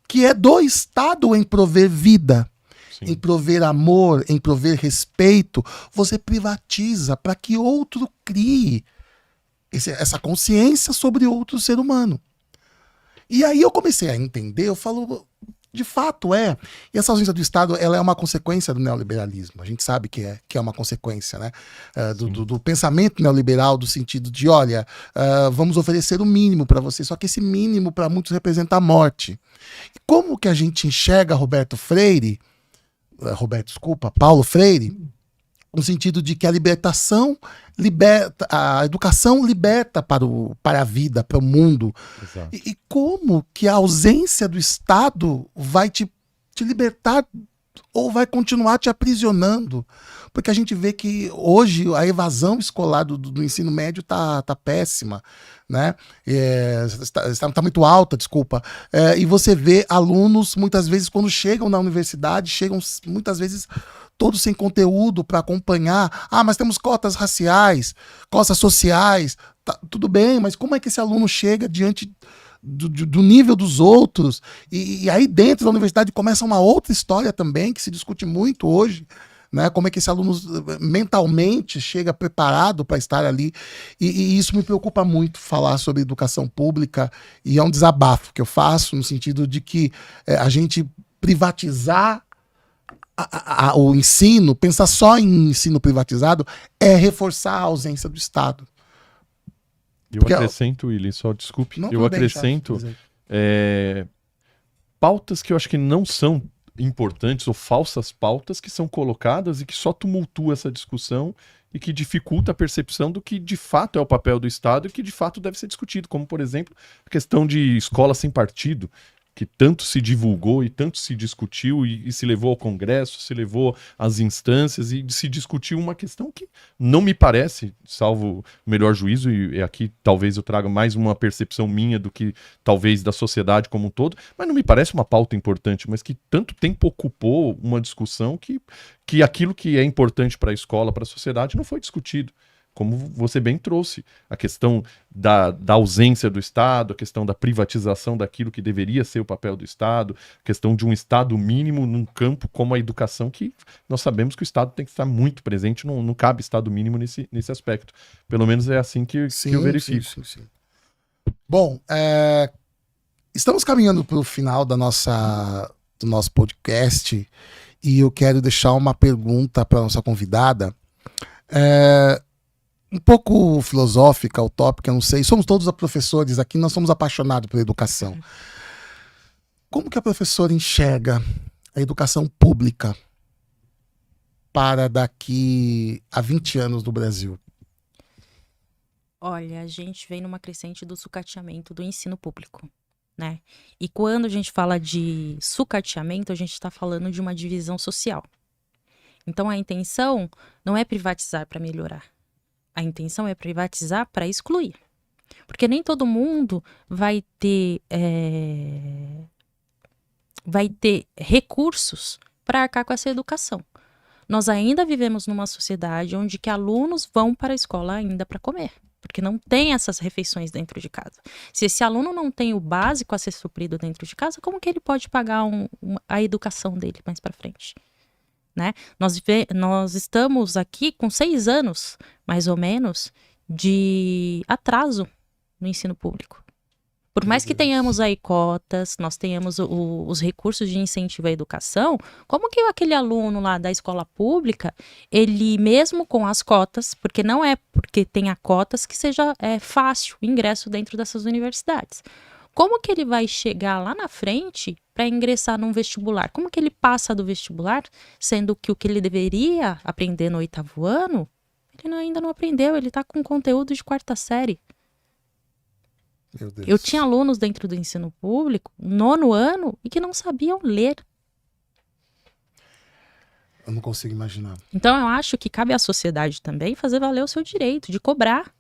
que é do Estado em prover vida, sim, em prover amor, em prover respeito. Você privatiza para que outro crie essa consciência sobre outro ser humano. E aí eu comecei a entender, eu falo... De fato e essa ausência do Estado ela é uma consequência do neoliberalismo. A gente sabe que é uma consequência, né? Do pensamento neoliberal, do sentido de, olha, vamos oferecer o mínimo para você, só que esse mínimo para muitos representa a morte. E como que a gente enxerga Paulo Freire, no sentido de que a educação liberta para a vida, para o mundo. E como que a ausência do Estado vai te libertar ou vai continuar te aprisionando? Porque a gente vê que hoje a evasão escolar do ensino médio tá péssima, né? Está muito alta, desculpa. E você vê alunos, muitas vezes, quando chegam na universidade, chegam muitas vezes todos sem conteúdo para acompanhar. Mas temos cotas raciais, cotas sociais. Tá, tudo bem, mas como é que esse aluno chega diante do nível dos outros? E aí dentro da universidade começa uma outra história também, que se discute muito hoje, né? Como é que esse aluno mentalmente chega preparado para estar ali. E isso me preocupa muito, falar sobre educação pública, e é um desabafo que eu faço no sentido de que a gente privatizar o ensino, pensar só em ensino privatizado, é reforçar a ausência do Estado. Acrescento, Willi, só desculpe, eu acrescento pautas que eu acho que não são importantes ou falsas pautas que são colocadas e que só tumultua essa discussão e que dificulta a percepção do que de fato é o papel do Estado e que de fato deve ser discutido, como por exemplo a questão de escola sem partido, que tanto se divulgou e tanto se discutiu e se levou ao Congresso, se levou às instâncias e se discutiu uma questão que não me parece, salvo o melhor juízo, e aqui talvez eu traga mais uma percepção minha do que talvez da sociedade como um todo, mas não me parece uma pauta importante, mas que tanto tempo ocupou uma discussão que aquilo que é importante para a escola, para a sociedade, não foi discutido. Como você bem trouxe, a questão da ausência do Estado, a questão da privatização daquilo que deveria ser o papel do Estado, a questão de um Estado mínimo num campo como a educação, que nós sabemos que o Estado tem que estar muito presente, não cabe Estado mínimo nesse aspecto. Pelo menos é assim que eu verifico. Sim. Bom, estamos caminhando para o final do nosso podcast e eu quero deixar uma pergunta para a nossa convidada. um pouco filosófica, utópica, eu não sei. Somos todos professores aqui, nós somos apaixonados por educação. Como que a professora enxerga a educação pública para daqui a 20 anos no Brasil? Olha, a gente vem numa crescente do sucateamento do ensino público, né? E quando a gente fala de sucateamento, a gente está falando de uma divisão social. Então, a intenção não é privatizar para melhorar. A intenção é privatizar para excluir. Porque nem todo mundo vai ter recursos para arcar com essa educação. Nós ainda vivemos numa sociedade onde que alunos vão para a escola ainda para comer, porque não tem essas refeições dentro de casa. Se esse aluno não tem o básico a ser suprido dentro de casa, como que ele pode pagar a educação dele mais para frente? Né? Nós estamos aqui com 6 anos, mais ou menos, de atraso no ensino público. Por mais que tenhamos aí cotas, nós tenhamos os recursos de incentivo à educação, como que aquele aluno lá da escola pública, ele mesmo com as cotas, porque não é porque tenha cotas que seja fácil o ingresso dentro dessas universidades. Como que ele vai chegar lá na frente para ingressar num vestibular? Como que ele passa do vestibular, sendo que o que ele deveria aprender no 8º ano, ele ainda não aprendeu, ele está com conteúdo de 4ª série. Meu Deus. Eu tinha alunos dentro do ensino público, 9º ano, e que não sabiam ler. Eu não consigo imaginar. Então, eu acho que cabe à sociedade também fazer valer o seu direito de cobrar.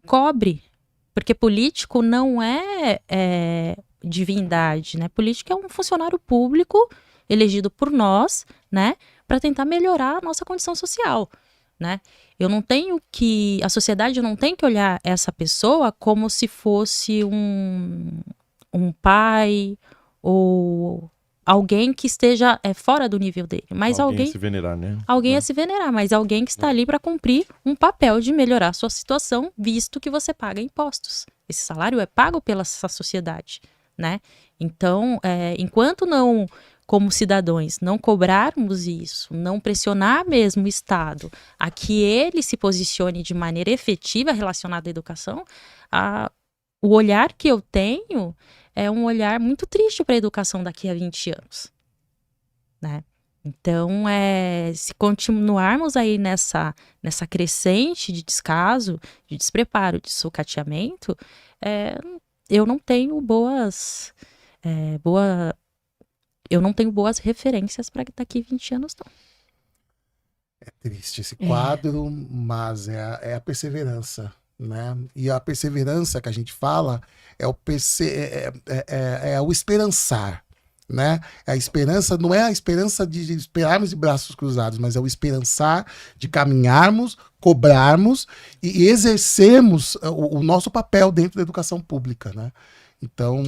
Cobre. Porque político não é divindade, né? Político é um funcionário público elegido por nós, né? Para tentar melhorar a nossa condição social, né? A sociedade não tem que olhar essa pessoa como se fosse um pai ou alguém que esteja fora do nível dele. Mas alguém a se venerar, né? Alguém a se venerar, mas alguém que está ali para cumprir um papel de melhorar a sua situação, visto que você paga impostos. Esse salário é pago pela sociedade, né? Então, enquanto não, como cidadãos, não cobrarmos isso, não pressionar mesmo o Estado a que ele se posicione de maneira efetiva relacionada à educação, o olhar que eu tenho é um olhar muito triste para a educação daqui a 20 anos, né? Então, se continuarmos aí nessa crescente de descaso, de despreparo, de sucateamento, eu não tenho boas referências para daqui 20 anos, não. É triste esse quadro, mas é a perseverança, né? E a perseverança que a gente fala é o esperançar, né? A esperança não é a esperança de esperarmos de braços cruzados, mas é o esperançar de caminharmos, cobrarmos e exercermos o nosso papel dentro da educação pública, né? Então,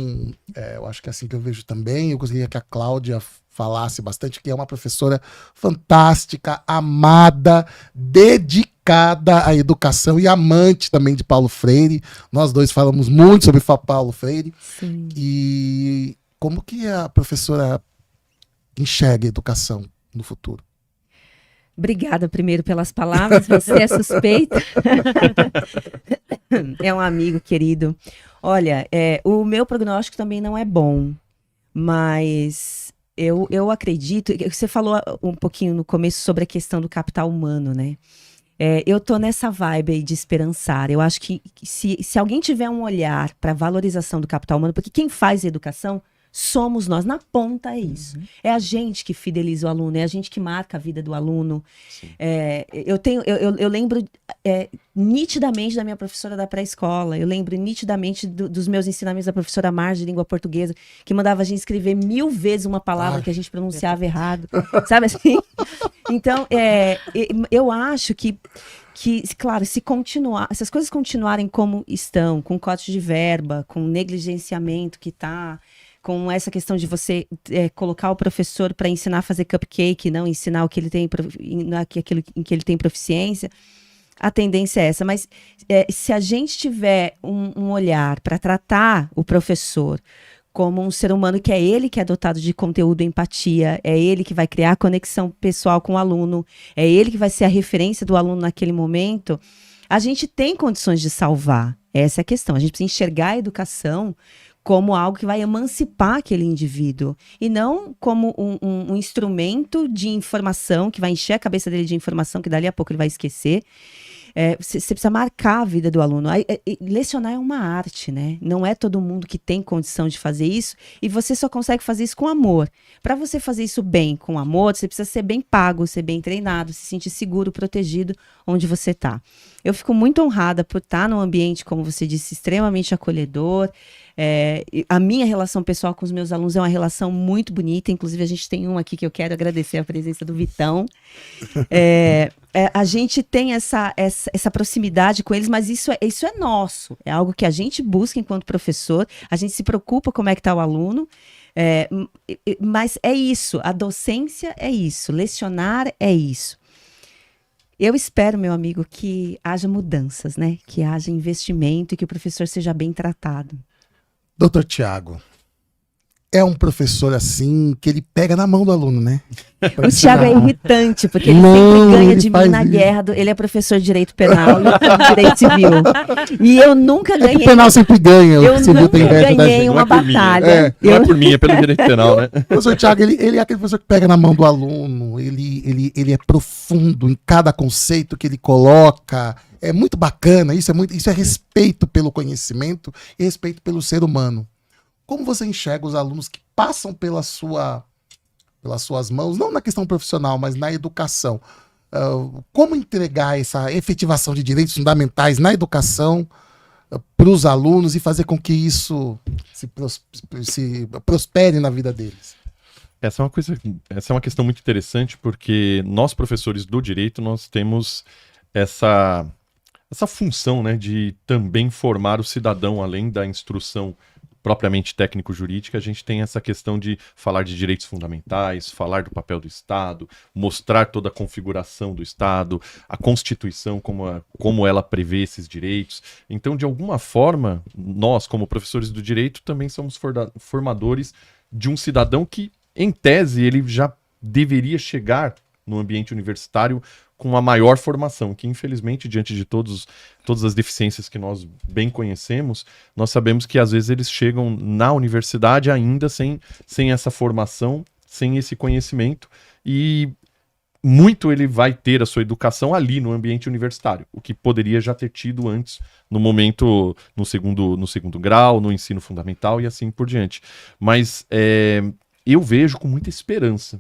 eu acho que é assim que eu vejo também. Eu gostaria que a Cláudia falasse bastante, que é uma professora fantástica, amada, dedicada à educação e amante também de Paulo Freire. Nós dois falamos muito sobre Paulo Freire. Sim. E como que a professora enxerga a educação no futuro? Obrigada primeiro pelas palavras, você é suspeita. É um amigo querido. Olha, o meu prognóstico também não é bom, mas eu acredito, você falou um pouquinho no começo sobre a questão do capital humano, né? Eu tô nessa vibe aí de esperançar. Eu acho que se alguém tiver um olhar para a valorização do capital humano, porque quem faz educação somos nós, na ponta é isso. É a gente que fideliza o aluno, é a gente que marca a vida do aluno. Eu lembro nitidamente da minha professora da pré-escola, eu lembro nitidamente dos meus ensinamentos da professora Marge de língua portuguesa, que mandava a gente escrever 1000 vezes uma palavra que a gente pronunciava errado, sabe assim? Então, eu acho que claro, se as coisas continuarem como estão, com corte de verba, com negligenciamento que tá, com essa questão de você colocar o professor para ensinar a fazer cupcake, não ensinar o que ele tem, aquilo em que ele tem proficiência, a tendência é essa. Mas se a gente tiver um olhar para tratar o professor como um ser humano que é ele que é dotado de conteúdo e empatia, é ele que vai criar conexão pessoal com o aluno, é ele que vai ser a referência do aluno naquele momento, a gente tem condições de salvar. Essa é a questão. A gente precisa enxergar a educação como algo que vai emancipar aquele indivíduo, e não como um instrumento de informação que vai encher a cabeça dele de informação que dali a pouco ele vai esquecer. Você precisa marcar a vida do aluno. Lecionar é uma arte, né? Não é todo mundo que tem condição de fazer isso, e você só consegue fazer isso com amor. Para você fazer isso bem, com amor, você precisa ser bem pago, ser bem treinado, se sentir seguro, protegido onde você está. Eu fico muito honrada por estar num ambiente, como você disse, extremamente acolhedor. A minha relação pessoal com os meus alunos é uma relação muito bonita. Inclusive, a gente tem um aqui que eu quero agradecer a presença do Vitão. A gente tem essa proximidade com eles, mas isso é nosso. É algo que a gente busca enquanto professor. A gente se preocupa como é que está o aluno. Mas é isso. A docência é isso. Lecionar é isso. Eu espero, meu amigo, que haja mudanças, né? Que haja investimento e que o professor seja bem tratado. Doutor Tiago, é um professor assim que ele pega na mão do aluno, né? O Tiago é irritante, porque ele sempre ganha de mim na guerra. Ele é professor de direito penal e eu sou de direito civil. E eu nunca ganhei. O penal sempre ganha. Eu nunca ganhei uma batalha. Não é por mim, é pelo direito penal, né? O professor Tiago, ele é aquele professor que pega na mão do aluno, ele é profundo em cada conceito que ele coloca. É muito bacana, isso é respeito pelo conhecimento e respeito pelo ser humano. Como você enxerga os alunos que passam pelas suas mãos, não na questão profissional, mas na educação? Como entregar essa efetivação de direitos fundamentais na educação para os alunos e fazer com que isso se prospere na vida deles? Essa é uma questão muito interessante, porque nós, professores do direito, nós temos essa função, né, de também formar o cidadão, além da instrução propriamente técnico-jurídica. A gente tem essa questão de falar de direitos fundamentais, falar do papel do Estado, mostrar toda a configuração do Estado, a Constituição, como ela prevê esses direitos. Então, de alguma forma, nós, como professores do direito, também somos formadores de um cidadão que, em tese, ele já deveria chegar no ambiente universitário com uma maior formação, que infelizmente, diante de todas as deficiências que nós bem conhecemos, nós sabemos que às vezes eles chegam na universidade ainda sem essa formação, sem esse conhecimento, e muito ele vai ter a sua educação ali no ambiente universitário, o que poderia já ter tido antes, no segundo grau, no ensino fundamental e assim por diante. Mas eu vejo com muita esperança.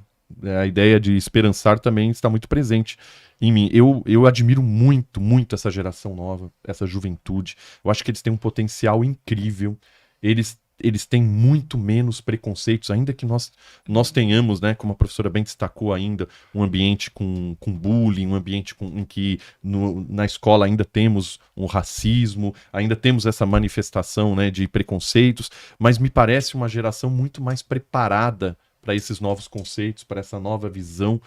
A ideia de esperançar também está muito presente em mim. Eu admiro muito, muito essa geração nova, essa juventude. Eu acho que eles têm um potencial incrível. Eles têm muito menos preconceitos, ainda que nós tenhamos, né, como a professora bem destacou ainda, um ambiente com bullying, um ambiente em que na escola ainda temos um racismo, ainda temos essa manifestação, né, de preconceitos, mas me parece uma geração muito mais preparada para esses novos conceitos, para essa nova visão.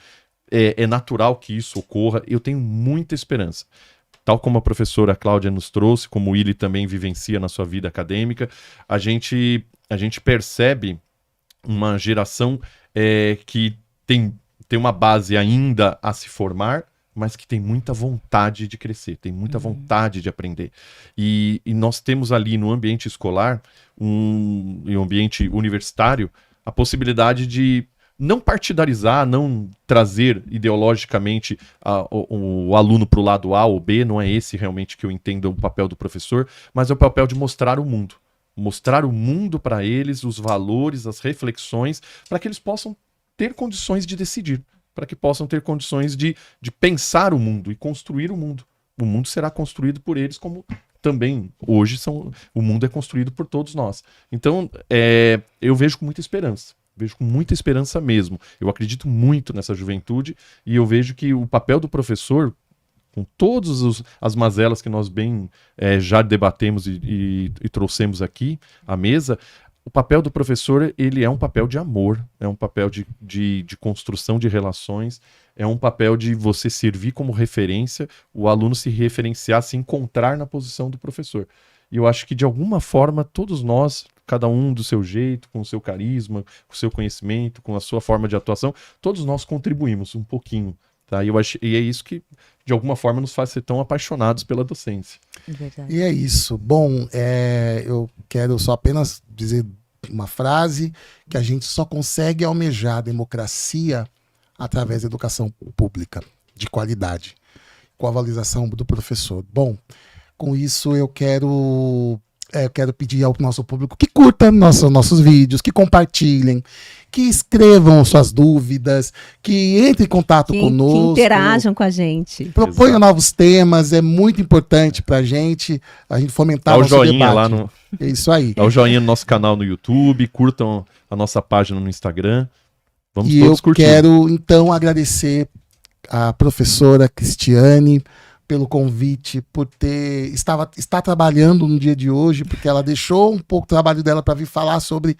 É natural que isso ocorra. Eu tenho muita esperança. Tal como a professora Cláudia nos trouxe, como o Willy também vivencia na sua vida acadêmica, a gente percebe uma geração que tem uma base ainda a se formar, mas que tem muita vontade de crescer, tem muita vontade de aprender. E nós temos ali no ambiente escolar, em um ambiente universitário, a possibilidade de não partidarizar, não trazer ideologicamente o aluno para o lado A ou B, não é esse realmente que eu entendo o papel do professor, mas é o papel de mostrar o mundo. Mostrar o mundo para eles, os valores, as reflexões, para que eles possam ter condições de decidir, para que possam ter condições de pensar o mundo e construir o mundo. O mundo será construído por eles, como também hoje o mundo é construído por todos nós. Então, eu vejo com muita esperança. Vejo com muita esperança mesmo. Eu acredito muito nessa juventude e eu vejo que o papel do professor, com todas as mazelas que nós bem já debatemos e trouxemos aqui à mesa, o papel do professor, ele é um papel de amor, é um papel de construção de relações, é um papel de você servir como referência, o aluno se referenciar, se encontrar na posição do professor. E eu acho que, de alguma forma, todos nós, cada um do seu jeito, com o seu carisma, com o seu conhecimento, com a sua forma de atuação. Todos nós contribuímos um pouquinho, tá? E é isso que, de alguma forma, nos faz ser tão apaixonados pela docência. Verdade. E é isso. Bom, eu quero só apenas dizer uma frase, que a gente só consegue almejar a democracia através da educação pública, de qualidade, com a valorização do professor. Bom, com isso eu quero pedir ao nosso público que curta nossos vídeos, que compartilhem, que escrevam suas dúvidas, que entre em contato conosco. Que interajam com a gente. Proponham novos temas, é muito importante pra gente, a gente fomentar Dá o o nosso joinha debate. lá no... É isso aí. Dá o joinha no nosso canal no YouTube, curtam a nossa página no Instagram. Vamos E eu todos curtir. quero, então, agradecer a professora Cristiane pelo convite, por estar trabalhando no dia de hoje, porque ela deixou um pouco o trabalho dela para vir falar sobre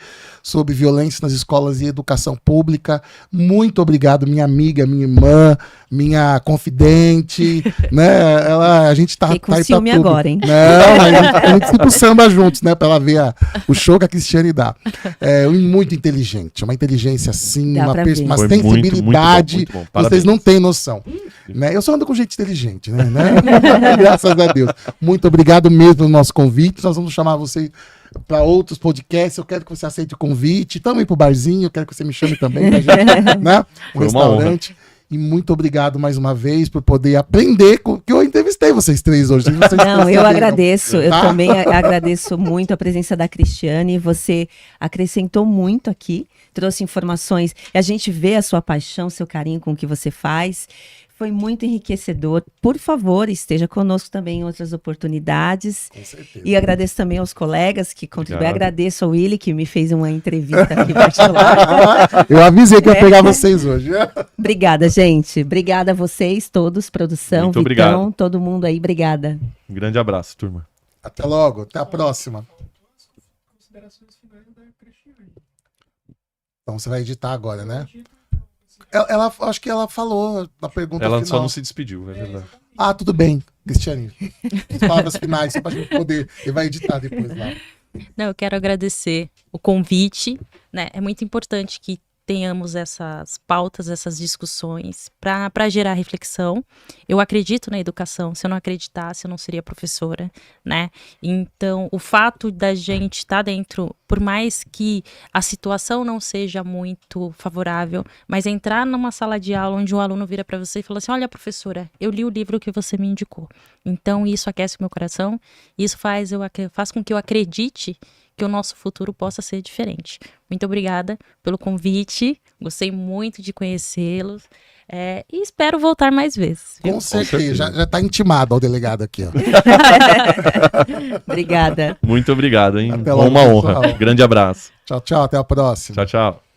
violência nas escolas e educação pública. Muito obrigado, minha amiga, minha irmã, minha confidente, né? A gente tá Fiquei com aí pra ciúme tudo. agora, hein? Não, a gente fica pro samba juntos, né? Pra ela ver o show que a Cristiane dá. Muito inteligente, uma inteligência assim, Dá pra ver. uma Foi sensibilidade, muito bom. vocês Parabéns. não têm noção. Né? Eu só ando com gente inteligente, né? Graças a Deus. Muito obrigado mesmo pelo nosso convite. Nós vamos chamar você para outros podcasts. Eu quero que você aceite o convite. Também pro barzinho, eu quero que você me chame também pra gente, né? Foi uma Restaurante. E muito obrigado mais uma vez por poder aprender, que eu entrevistei vocês três hoje. Vocês Não, eu perceberam, agradeço. Eu tá? também agradeço muito a presença da Cristiane. Você acrescentou muito aqui, trouxe informações. E a gente vê a sua paixão, seu carinho com o que você faz. Foi muito enriquecedor. Por favor, esteja conosco também em outras oportunidades. Com certeza. E agradeço também aos colegas que contribuíram. Obrigado. Agradeço ao Willy, que me fez uma entrevista aqui particular. Eu avisei que eu ia pegar vocês hoje. Obrigada, gente. Obrigada a vocês todos, produção, Muito Vitão, obrigado. todo mundo aí. Obrigada. Um grande abraço, turma. Até logo. Até a próxima. Então você vai editar agora, né? Acho que ela falou na pergunta Ela final. só não se despediu, é verdade. Ah, tudo bem, Cristiane. As palavras finais, só pra gente poder. Ele vai editar depois lá. Não, eu quero agradecer o convite, né? É muito importante que tenhamos essas pautas, essas discussões para gerar reflexão. Eu acredito na educação. Se eu não acreditasse, eu não seria professora, né? Então, o fato da gente estar dentro, por mais que a situação não seja muito favorável, mas entrar numa sala de aula onde um aluno vira para você e fala assim: olha, professora, eu li o livro que você me indicou. Então, isso aquece o meu coração. Isso faz com que eu acredite que o nosso futuro possa ser diferente. Muito obrigada pelo convite, gostei muito de conhecê-los e espero voltar mais vezes. Viu? Com certeza, já tá intimado ao delegado aqui, ó. Obrigada. Muito obrigado, hein? Até Foi logo, uma honra. pessoal. Grande abraço. Tchau, tchau, até a próxima. Tchau, tchau.